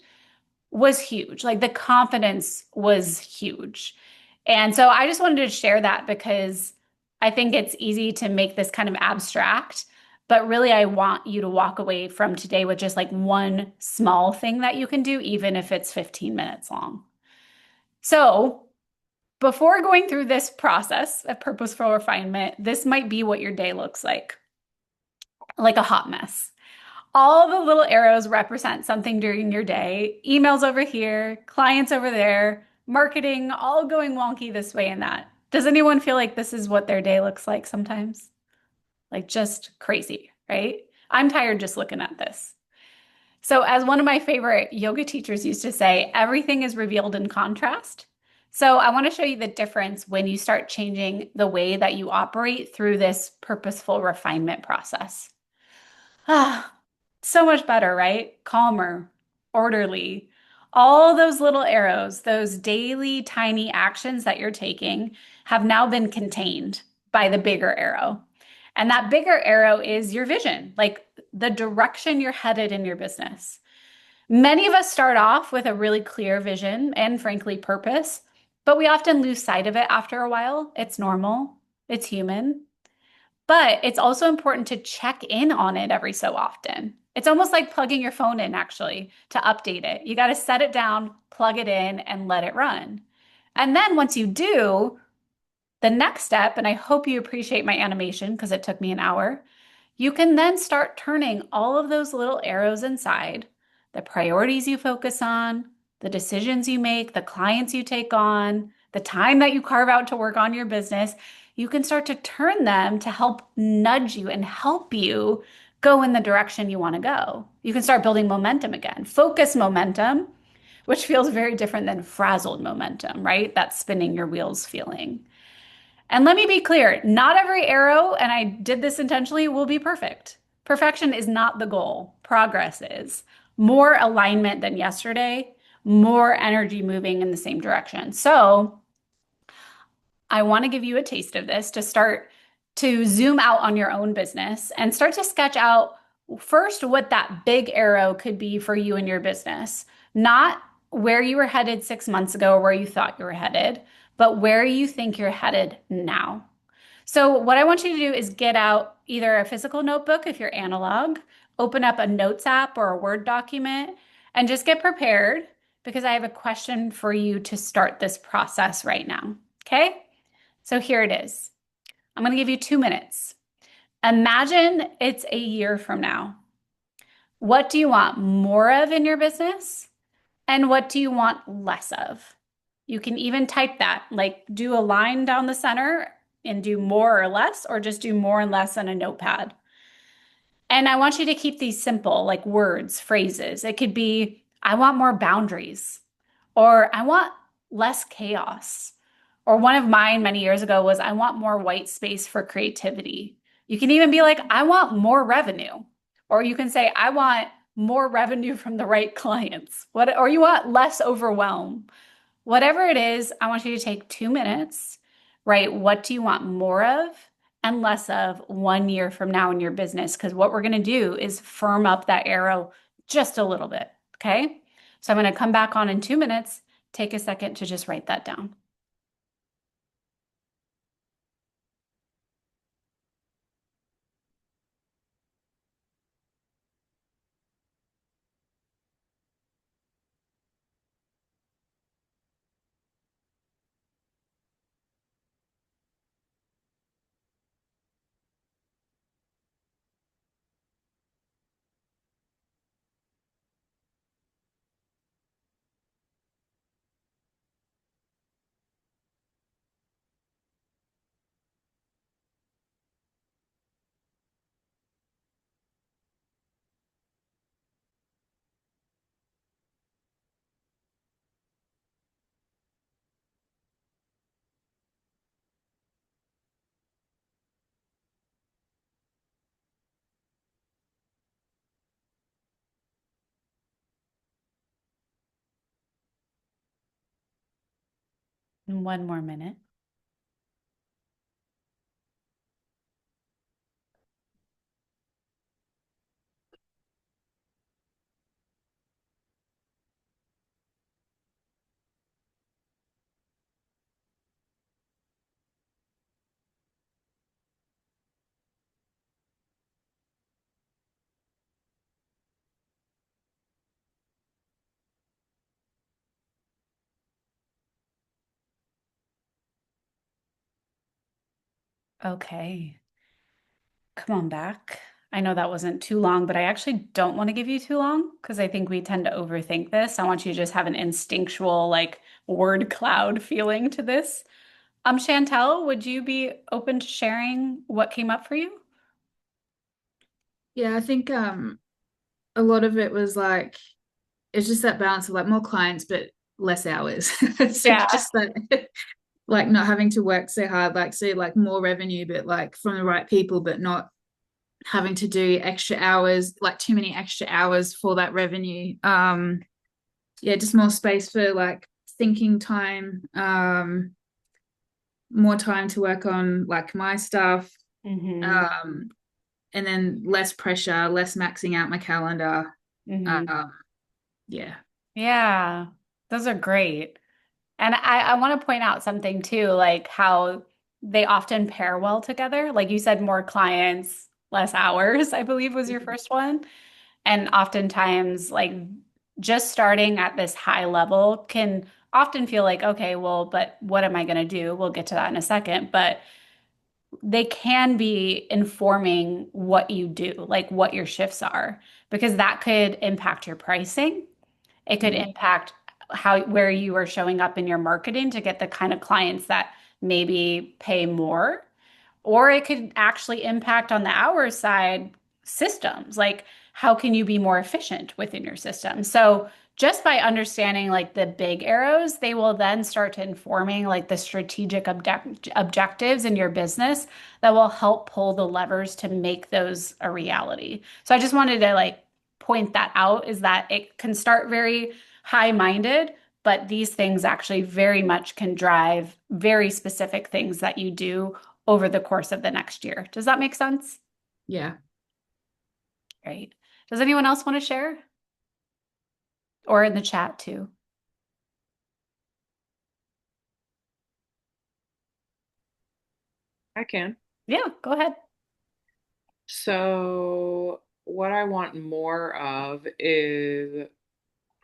was huge. Like the confidence was huge. And so I just wanted to share that because I think it's easy to make this kind of abstract, but really, I want you to walk away from today with just like one small thing that you can do, even if it's 15 minutes long. So, before going through this process of purposeful refinement, this might be what your day looks like a hot mess. All the little arrows represent something during your day. Emails over here, clients over there, marketing, all going wonky this way and that. Does anyone feel like this is what their day looks like sometimes? Like just crazy, right? I'm tired just looking at this. So, as one of my favorite yoga teachers used to say, everything is revealed in contrast. So, I want to show you the difference when you start changing the way that you operate through this purposeful refinement process. Ah, so much better, right? Calmer, orderly. All those little arrows, those daily tiny actions that you're taking have now been contained by the bigger arrow. And that bigger arrow is your vision, like the direction you're headed in your business. Many of us start off with a really clear vision and, frankly, purpose, but we often lose sight of it after a while. It's normal, it's human. But it's also important to check in on it every so often. It's almost like plugging your phone in, actually, to update it. You got to set it down, plug it in, and let it run. And then once you do, the next step, and I hope you appreciate my animation because it took me an hour, you can then start turning all of those little arrows inside, the priorities you focus on, the decisions you make, the clients you take on, the time that you carve out to work on your business. You can start to turn them to help nudge you and help you go in the direction you want to go. You can start building momentum again, focus momentum, which feels very different than frazzled momentum, right? That spinning your wheels feeling. And let me be clear, not every arrow, and I did this intentionally, will be perfect. Perfection is not the goal. Progress is. More alignment than yesterday, more energy moving in the same direction. So I want to give you a taste of this to start to zoom out on your own business and start to sketch out first what that big arrow could be for you and your business. Not where you were headed 6 months ago or where you thought you were headed, but where you think you're headed now. So, what I want you to do is get out either a physical notebook if you're analog, open up a notes app or a Word document, and just get prepared because I have a question for you to start this process right now. Okay? So, here it is. I'm going to give you 2 minutes. Imagine it's a year from now. What do you want more of in your business? And what do you want less of? You can even type that, like do a line down the center and do more or less, or just do more and less on a notepad. And I want you to keep these simple, like words, phrases. It could be, I want more boundaries, or I want less chaos. Or one of mine many years ago was, I want more white space for creativity. You can even be like, I want more revenue. Or you can say, I want more revenue from the right clients. What, or you want less overwhelm. Whatever it is, I want you to take 2 minutes, write what do you want more of and less of 1 year from now in your business? Because what we're going to do is firm up that arrow just a little bit. Okay. So I'm going to come back on in 2 minutes. Take a second to just write that down. And 1 more minute. Okay. Come on back. I know that wasn't too long, but I actually don't want to give you too long because I think we tend to overthink this. I want you to just have an instinctual, like, word cloud feeling to this. Chantel, would you be open to sharing what came up for you? Yeah, I think a lot of it was like it's just that balance of like more clients but less hours. It's like Yeah. just that like not having to work so hard, like so like more revenue but like from the right people, but not having to do extra hours, like too many extra hours for that revenue. Yeah, just more space for like thinking time, more time to work on like my stuff. Hmm. Um, and then less pressure, less maxing out my calendar. Hmm. Um, yeah. Yeah, those are great. And I want to point out something too, like how they often pair well together. Like you said, more clients, less hours, I believe was your first one. And oftentimes, like just starting at this high level can often feel like, okay, well, but what am I going to do? We'll get to that in a second. But they can be informing what you do, like what your shifts are, because that could impact your pricing. It could Mm. impact how where you are showing up in your marketing to get the kind of clients that maybe pay more, or it could actually impact on the hour side systems. Like how can you be more efficient within your system? So just by understanding like the big arrows, they will then start to informing like the strategic objectives in your business that will help pull the levers to make those a reality. So I just wanted to like point that out is that it can start very high-minded, but these things actually very much can drive very specific things that you do over the course of the next year. Does that make sense? Yeah. Great. Does anyone else want to share? Or in the chat too? I can. Yeah, go ahead. So, what I want more of is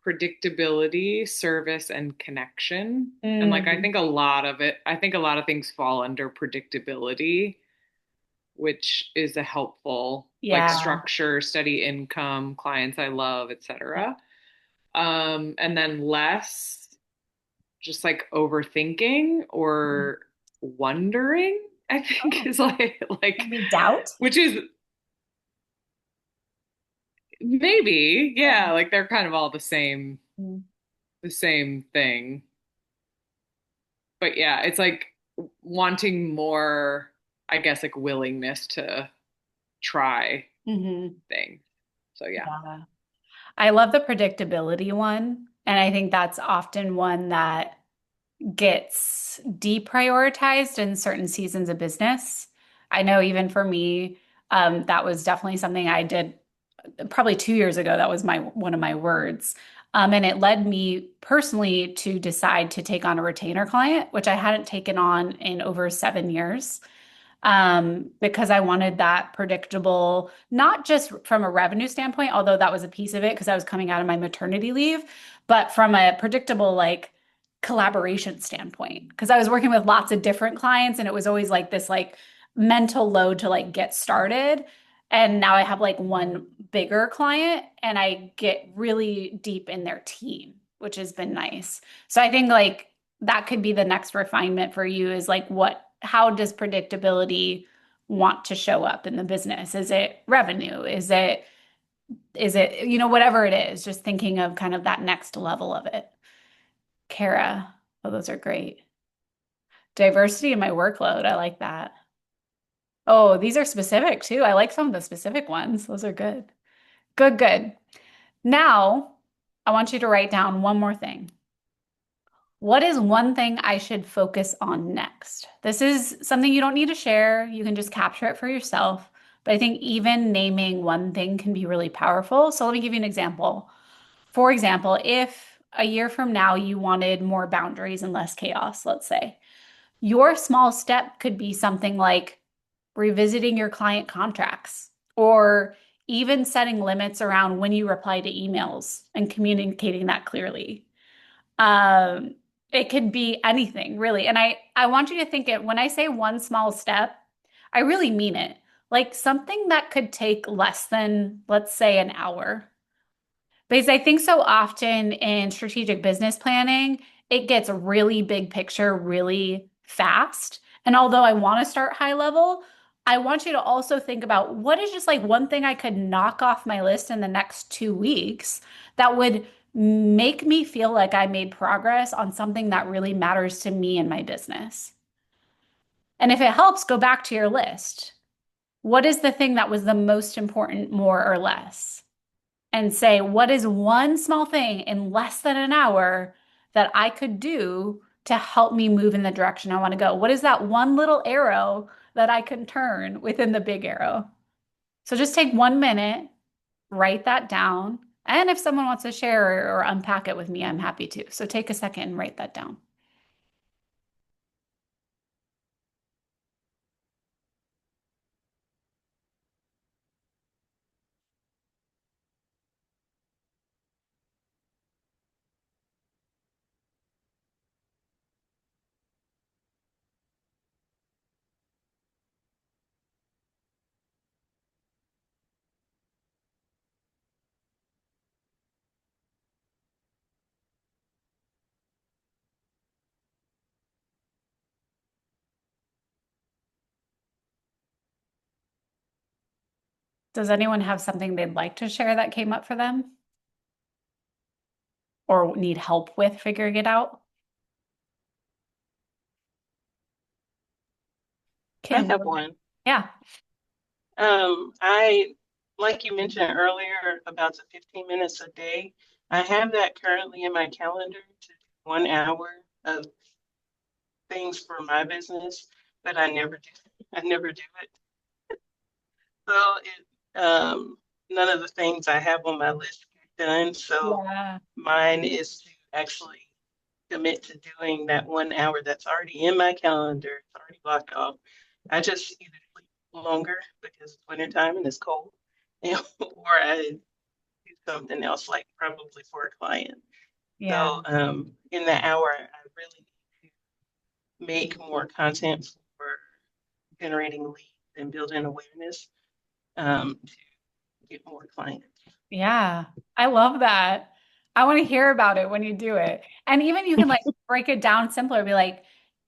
predictability, service, and connection. And like, Mm, I think a lot of things fall under predictability, which is a helpful, like yeah. structure, steady income, clients I love, Yeah. etc. And then less just like overthinking Mm. or wondering, I think Oh, is like maybe doubt? which is maybe, Yeah. yeah, like they're kind of all Mm. the same thing. But yeah, it's like wanting more, I guess, like willingness to try Hmm. things. So yeah. Yeah. I love the predictability one. And I think that's often one that gets deprioritized in certain seasons of business. I know even for me, that was definitely something I did probably 2 years ago. That was my one of my words. And it led me personally to decide to take on a retainer client, which I hadn't taken on in over 7 years because I wanted that predictable, not just from a revenue standpoint, although that was a piece of it because I was coming out of my maternity leave, but from a predictable, like, collaboration standpoint. Because I was working with lots of different clients and it was always like this, like, mental load to like get started. And now I have like one bigger client and I get really deep in their team, which has been nice. So I think like that could be the next refinement for you is like how does predictability want to show up in the business? Is it revenue? Is it, whatever it is, just thinking of kind of that next level of it. Kara, oh, those are great. Diversity in my workload. I like that. Oh, these are specific too. I like some of the specific ones. Those are good. Good, good. Now, I want you to write down one more thing. What is one thing I should focus on next? This is something you don't need to share. You can just capture it for yourself. But I think even naming one thing can be really powerful. So let me give you an example. For example, if a year from now you wanted more boundaries and less chaos, let's say, your small step could be something like revisiting your client contracts or even setting limits around when you reply to emails and communicating that clearly. Um, it could be anything really. And I want you to think it when I say one small step, I really mean it. Like something that could take less than, let's say, an hour. Because I think so often in strategic business planning, it gets really big picture really fast. And although I want to start high level, I want you to also think about what is just like one thing I could knock off my list in the next 2 weeks that would make me feel like I made progress on something that really matters to me and my business. And if it helps, go back to your list. What is the thing that was the most important, more or less? And say, what is one small thing in less than an hour that I could do to help me move in the direction I want to go? What is that one little arrow that I can turn within the big arrow? So just take 1 minute, write that down. And if someone wants to share or unpack it with me, I'm happy to. So take a second and write that down. Does anyone have something they'd like to share that came up for them or need help with figuring it out? I Kim, have one. yeah. I, like you mentioned earlier about the 15 minutes a day, I have that currently in my calendar to do 1 hour of things for my business, but I never do. I never do it. So none of the things I have on my list get done. So Yeah. mine is to actually commit to doing that 1 hour that's already in my calendar. It's already blocked off. I just either sleep longer because it's wintertime and it's cold, or I do something else, like probably for a client. Yeah. So in that hour, I really need to make more content for generating leads and building awareness to get more clients. Yeah, I love that. I want to hear about it when you do it. And even you can like break it down simpler, be like,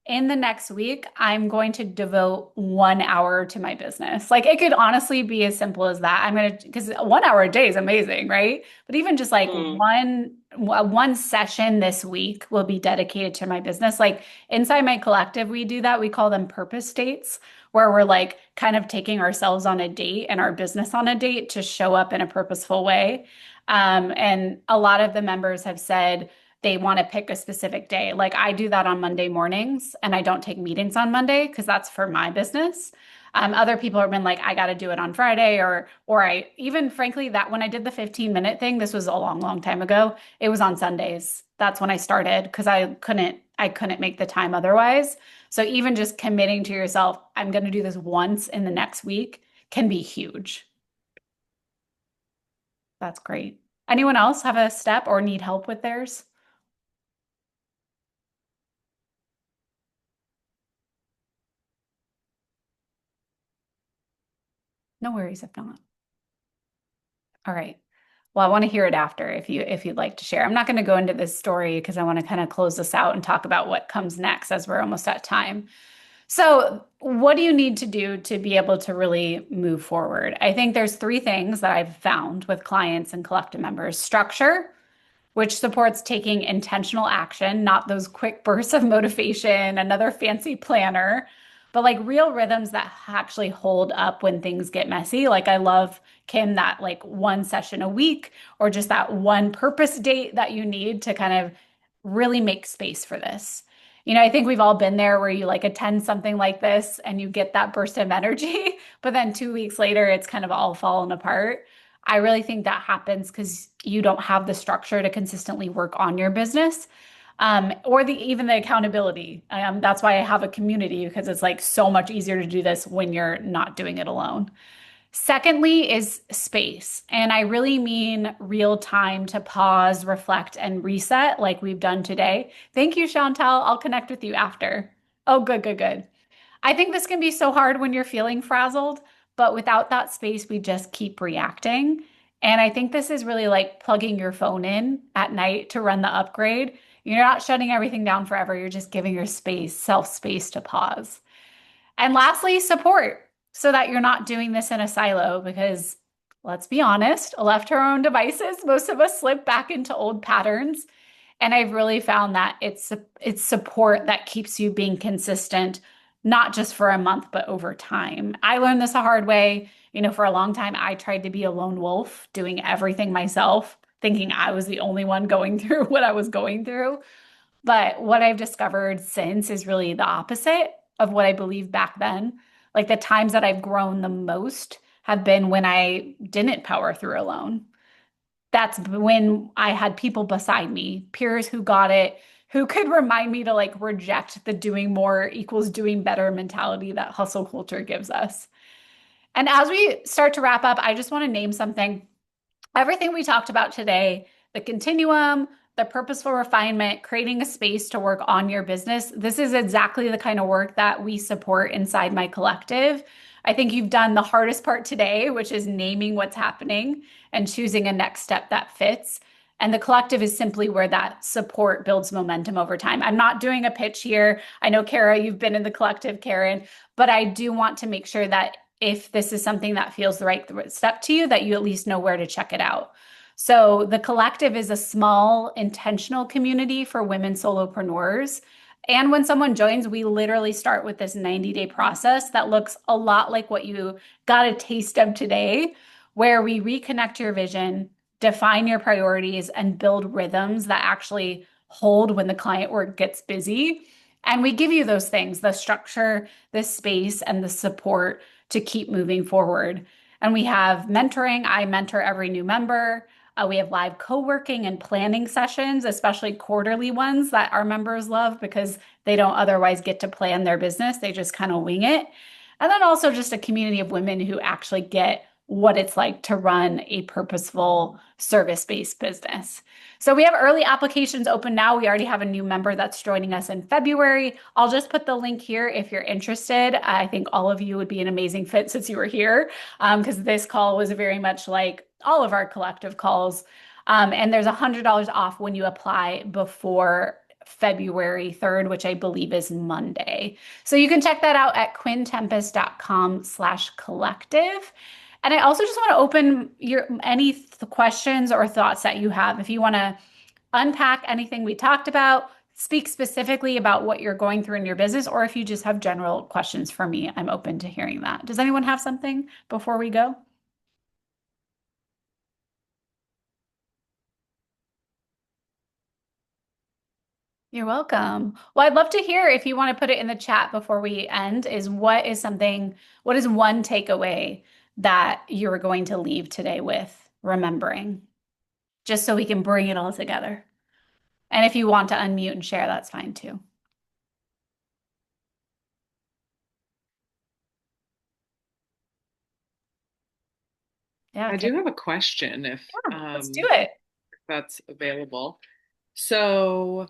in the next week, I'm going to devote 1 hour to my business. Like it could honestly be as simple as that. I'm going to, because 1 hour a day is amazing, right? But even just like Mm, one session this week will be dedicated to my business. Like inside my collective, we do that. We call them purpose states, where we're like kind of taking ourselves on a date and our business on a date to show up in a purposeful way. And a lot of the members have said they want to pick a specific day. Like I do that on Monday mornings and I don't take meetings on Monday because that's for my business. Other people have been like, I got to do it on Friday or I even frankly that when I did the 15-minute thing, this was a long, long time ago. It was on Sundays. That's when I started because I couldn't make the time otherwise. So even just committing to yourself, I'm going to do this once in the next week can be huge. That's great. Anyone else have a step or need help with theirs? No worries if not. All right. Well, I want to hear it after if you'd like to share. I'm not going to go into this story because I want to kind of close this out and talk about what comes next as we're almost at time. So, what do you need to do to be able to really move forward? I think there's three things that I've found with clients and collective members: structure, which supports taking intentional action, not those quick bursts of motivation, another fancy planner, but like real rhythms that actually hold up when things get messy. Like I love, Kim, that like one session a week or just that one purpose date that you need to kind of really make space for this. I think we've all been there where you like attend something like this and you get that burst of energy, but then 2 weeks later, it's kind of all fallen apart. I really think that happens because you don't have the structure to consistently work on your business, or even the accountability. That's why I have a community because it's like so much easier to do this when you're not doing it alone. Secondly, is space. And I really mean real time to pause, reflect, and reset like we've done today. Thank you, Chantal. I'll connect with you after. Oh, good, good, good. I think this can be so hard when you're feeling frazzled, but without that space, we just keep reacting. And I think this is really like plugging your phone in at night to run the upgrade. You're not shutting everything down forever. You're just giving your self space to pause. And lastly, support so that you're not doing this in a silo because let's be honest, left to our own devices, most of us slip back into old patterns. And I've really found that it's support that keeps you being consistent, not just for a month, but over time. I learned this a hard way. For a long time, I tried to be a lone wolf, doing everything myself, thinking I was the only one going through what I was going through. But what I've discovered since is really the opposite of what I believed back then. Like the times that I've grown the most have been when I didn't power through alone. That's when I had people beside me, peers who got it, who could remind me to like reject the doing more equals doing better mentality that hustle culture gives us. And as we start to wrap up, I just want to name something. Everything we talked about today, the continuum, the purposeful refinement, creating a space to work on your business, this is exactly the kind of work that we support inside my collective. I think you've done the hardest part today, which is naming what's happening and choosing a next step that fits. And the collective is simply where that support builds momentum over time. I'm not doing a pitch here. I know, Kara, you've been in the collective, Karen, but I do want to make sure that if this is something that feels the right step to you, that you at least know where to check it out. So the collective is a small intentional community for women solopreneurs. And when someone joins, we literally start with this 90-day process that looks a lot like what you got a taste of today, where we reconnect your vision, define your priorities, and build rhythms that actually hold when the client work gets busy. And we give you those things, the structure, the space, and the support to keep moving forward. And we have mentoring. I mentor every new member. We have live co-working and planning sessions, especially quarterly ones that our members love because they don't otherwise get to plan their business. They just kind of wing it. And then also just a community of women who actually get what it's like to run a purposeful service-based business. So we have early applications open now. We already have a new member that's joining us in February. I'll just put the link here if you're interested. I think all of you would be an amazing fit since you were here, because this call was very much like all of our collective calls. And there's $100 off when you apply before February 3rd, which I believe is Monday. So you can check that out at quintempest.com/collective. And I also just want to open your any questions or thoughts that you have. If you want to unpack anything we talked about, speak specifically about what you're going through in your business, or if you just have general questions for me, I'm open to hearing that. Does anyone have something before we go? You're welcome. Well, I'd love to hear if you want to put it in the chat before we end, what is one takeaway that you're going to leave today with remembering, just so we can bring it all together. And if you want to unmute and share, that's fine too. Yeah, I do have a question let's do it. if that's available. So,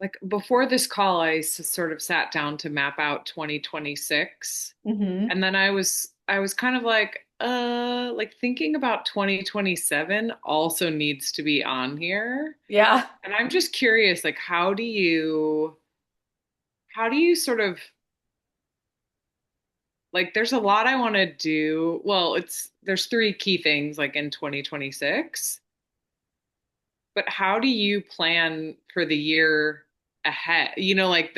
like before this call, sort of sat down to map out 2026. Mm-hmm. And then I was kind of like thinking about 2027 also needs to be on here. Yeah. And I'm just curious, like how do you sort of like there's a lot I want to do. Well, there's three key things like in 2026, but how do you plan for the year ahead? Like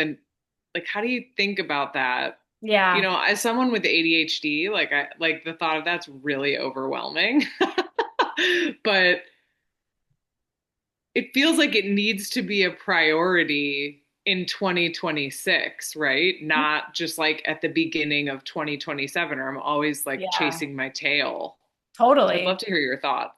how do you think about that? Yeah. As someone with ADHD, like I like the thought of that's really overwhelming. But it feels like it needs to be a priority in 2026, right? Not just like at the beginning of 2027, or I'm always like Yeah, chasing my tail. So I'd love totally. to hear your thoughts.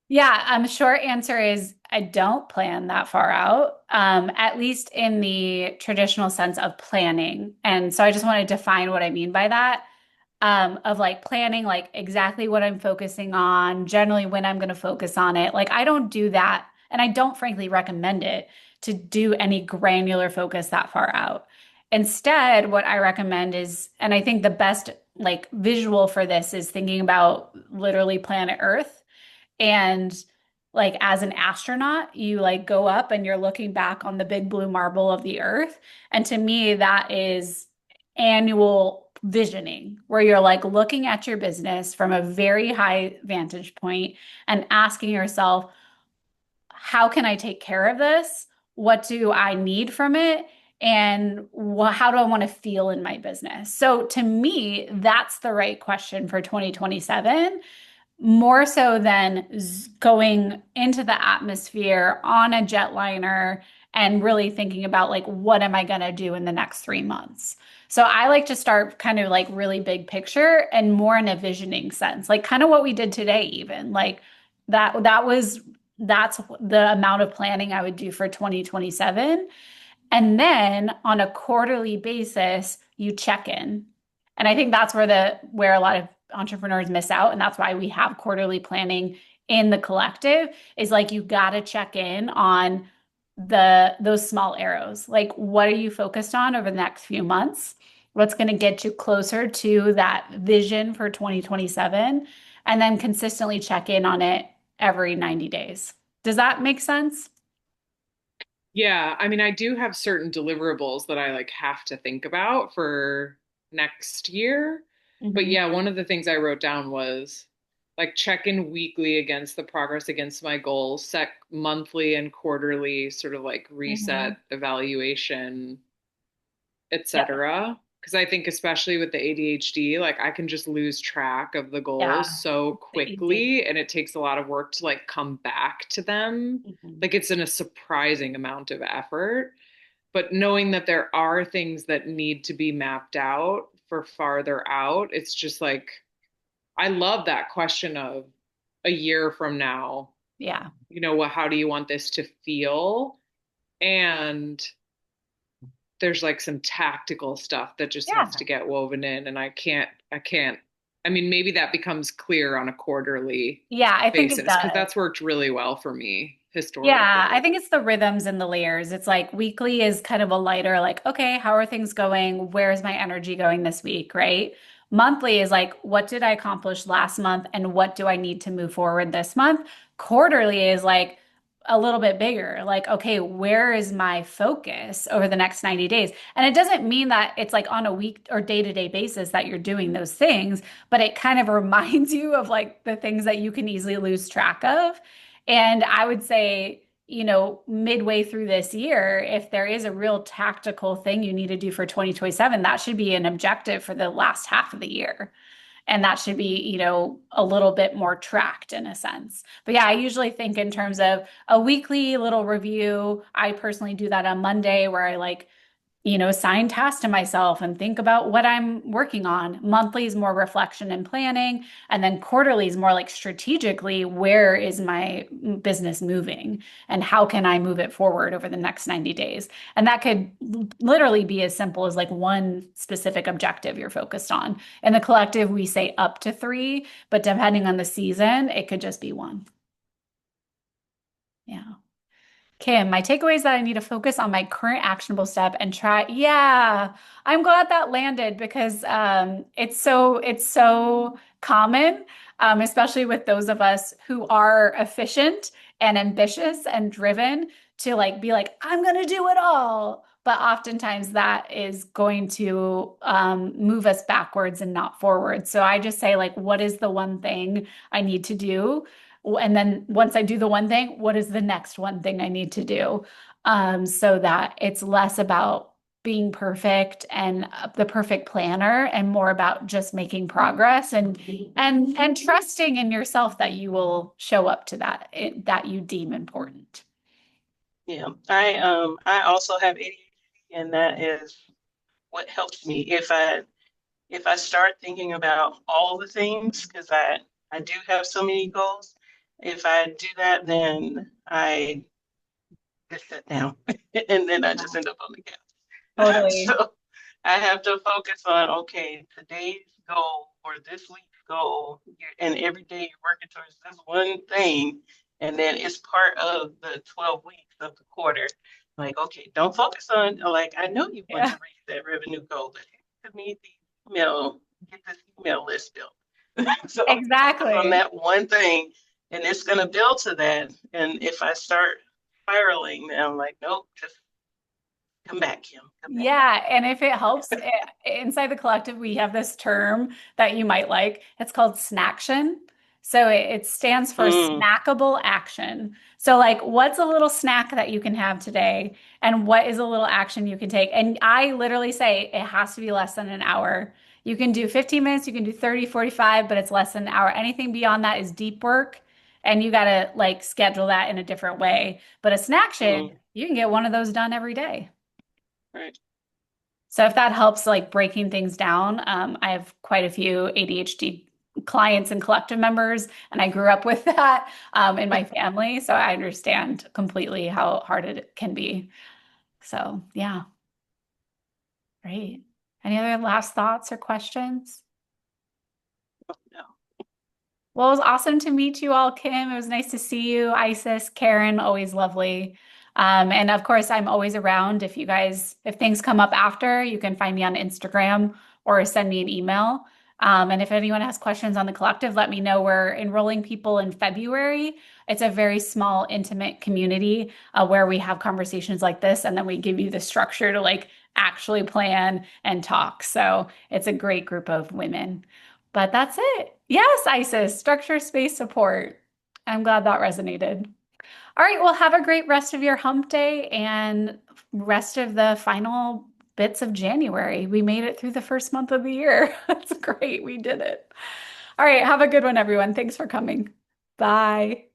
Yeah, short answer is I don't plan that far out, at least in the traditional sense of planning. And so I just want to define what I mean by that, of like planning, like exactly what I'm focusing on, generally when I'm going to focus on it. Like I don't do that, and I don't frankly recommend it to do any granular focus that far out. Instead, what I recommend is, and I think the best like visual for this is thinking about literally planet Earth. And like as an astronaut, you like go up and you're looking back on the big blue marble of the earth. And to me, that is annual visioning, where you're like looking at your business from a very high vantage point and asking yourself, how can I take care of this? What do I need from it? And how do I want to feel in my business? So to me, that's the right question for 2027, more so than going into the atmosphere on a jetliner and really thinking about like, what am I going to do in the next 3 months? So I like to start kind of like really big picture and more in a visioning sense, like kind of what we did today, even like that's the amount of planning I would do for 2027. And then on a quarterly basis, you check in. And I think that's where a lot of entrepreneurs miss out. And that's why we have quarterly planning in the collective, is like you got to check in on those small arrows. Like, what are you focused on over the next few months? What's going to get you closer to that vision for 2027? And then consistently check in on it every 90 days. Does that make sense? Yeah, I mean, I do have certain deliverables that I like have to think about for next year. But Mhm. yeah, one of the things I wrote down was like check in weekly against the progress against my goals, set monthly and quarterly sort of like Mhm. reset evaluation, Yep. etc. Because I think especially with the ADHD, like I can just lose track of the goals Yeah. so The easy. quickly and it takes a lot of work to like come back to them. Mhm. Like it's in a surprising amount of effort, but knowing that there are things that need to be mapped out for farther out, it's just like I love that question of a year from now, Yeah. how do you want this to feel? And there's like some tactical stuff that just has Yeah. to get woven in and I can't I mean maybe that becomes clear on a quarterly Yeah, I think it basis because does. that's worked really well for me Yeah, I historically. think it's the rhythms and the layers. It's like weekly is kind of a lighter, like, okay, how are things going? Where's my energy going this week, right? Monthly is like, what did I accomplish last month and what do I need to move forward this month? Quarterly is like a little bit bigger, like, okay, where is my focus over the next 90 days? And it doesn't mean that it's like on a week or day-to-day basis that you're doing those things, but it kind of reminds you of like the things that you can easily lose track of. And I would say, midway through this year, if there is a real tactical thing you need to do for 2027, that should be an objective for the last half of the year. And that should be, a little bit more tracked in a sense. But yeah, I usually think in terms of a weekly little review. I personally do that on Monday where I like assign tasks to myself and think about what I'm working on. Monthly is more reflection and planning. And then quarterly is more like strategically, where is my business moving and how can I move it forward over the next 90 days? And that could literally be as simple as like one specific objective you're focused on. In the collective, we say up to three, but depending on the season, it could just be one. Yeah. Kim, my takeaway is that I need to focus on my current actionable step and try. Yeah, I'm glad that landed because it's so common, especially with those of us who are efficient and ambitious and driven to like be like, I'm gonna do it all. But oftentimes that is going to move us backwards and not forward. So I just say like, what is the one thing I need to do? And then once I do the one thing, what is the next one thing I need to do? So that it's less about being perfect and the perfect planner and more about just making progress and trusting in yourself that you will show up to that you deem important. Yeah. I also have ADHD, and that is what helps me. If I start thinking about all the things, because I do have so many goals, if I do that, then I just sit down and then I just end up on the couch. Totally. So I have to focus on, okay, today's goal or this week's goal, and every day you're working towards this one thing, and then it's part of the 12 weeks of the quarter. Like, okay, don't focus on, like, I know you want Yeah, to reach that revenue goal, but you need the email, get this email list built. So focus on exactly. that one thing, and it's going to build to that. And if I start spiraling, then I'm like, nope, just come back, Kim, come back. Yeah, and if it helps, inside the collective, we have this term that you might like. It's called snaction. So it stands for Mm, snackable action. So, like, what's a little snack that you can have today, and what is a little action you can take? And I literally say it has to be less than an hour. You can do 15 minutes, you can do 30, 45, but it's less than an hour. Anything beyond that is deep work, and you got to like schedule that in a different way. But a snaction, mm, you can get one of those done every day. right. So if that helps, like breaking things down, I have quite a few ADHD clients and collective members, and I grew up with that in my family, so I understand completely how hard it can be. So yeah, great. Any other last thoughts or questions? No. Well, it was awesome to meet you all, Kim. It was nice to see you, Isis, Karen, always lovely. And of course, I'm always around. If things come up after, you can find me on Instagram or send me an email. And if anyone has questions on the collective, let me know. We're enrolling people in February. It's a very small, intimate community where we have conversations like this, and then we give you the structure to like actually plan and talk. So it's a great group of women. But that's it. Yes, ISIS, structure space support. I'm glad that resonated. All right, well, have a great rest of your hump day and rest of the final bits of January. We made it through the first month of the year. That's great. We did it. All right, have a good one, everyone. Thanks for coming. Bye.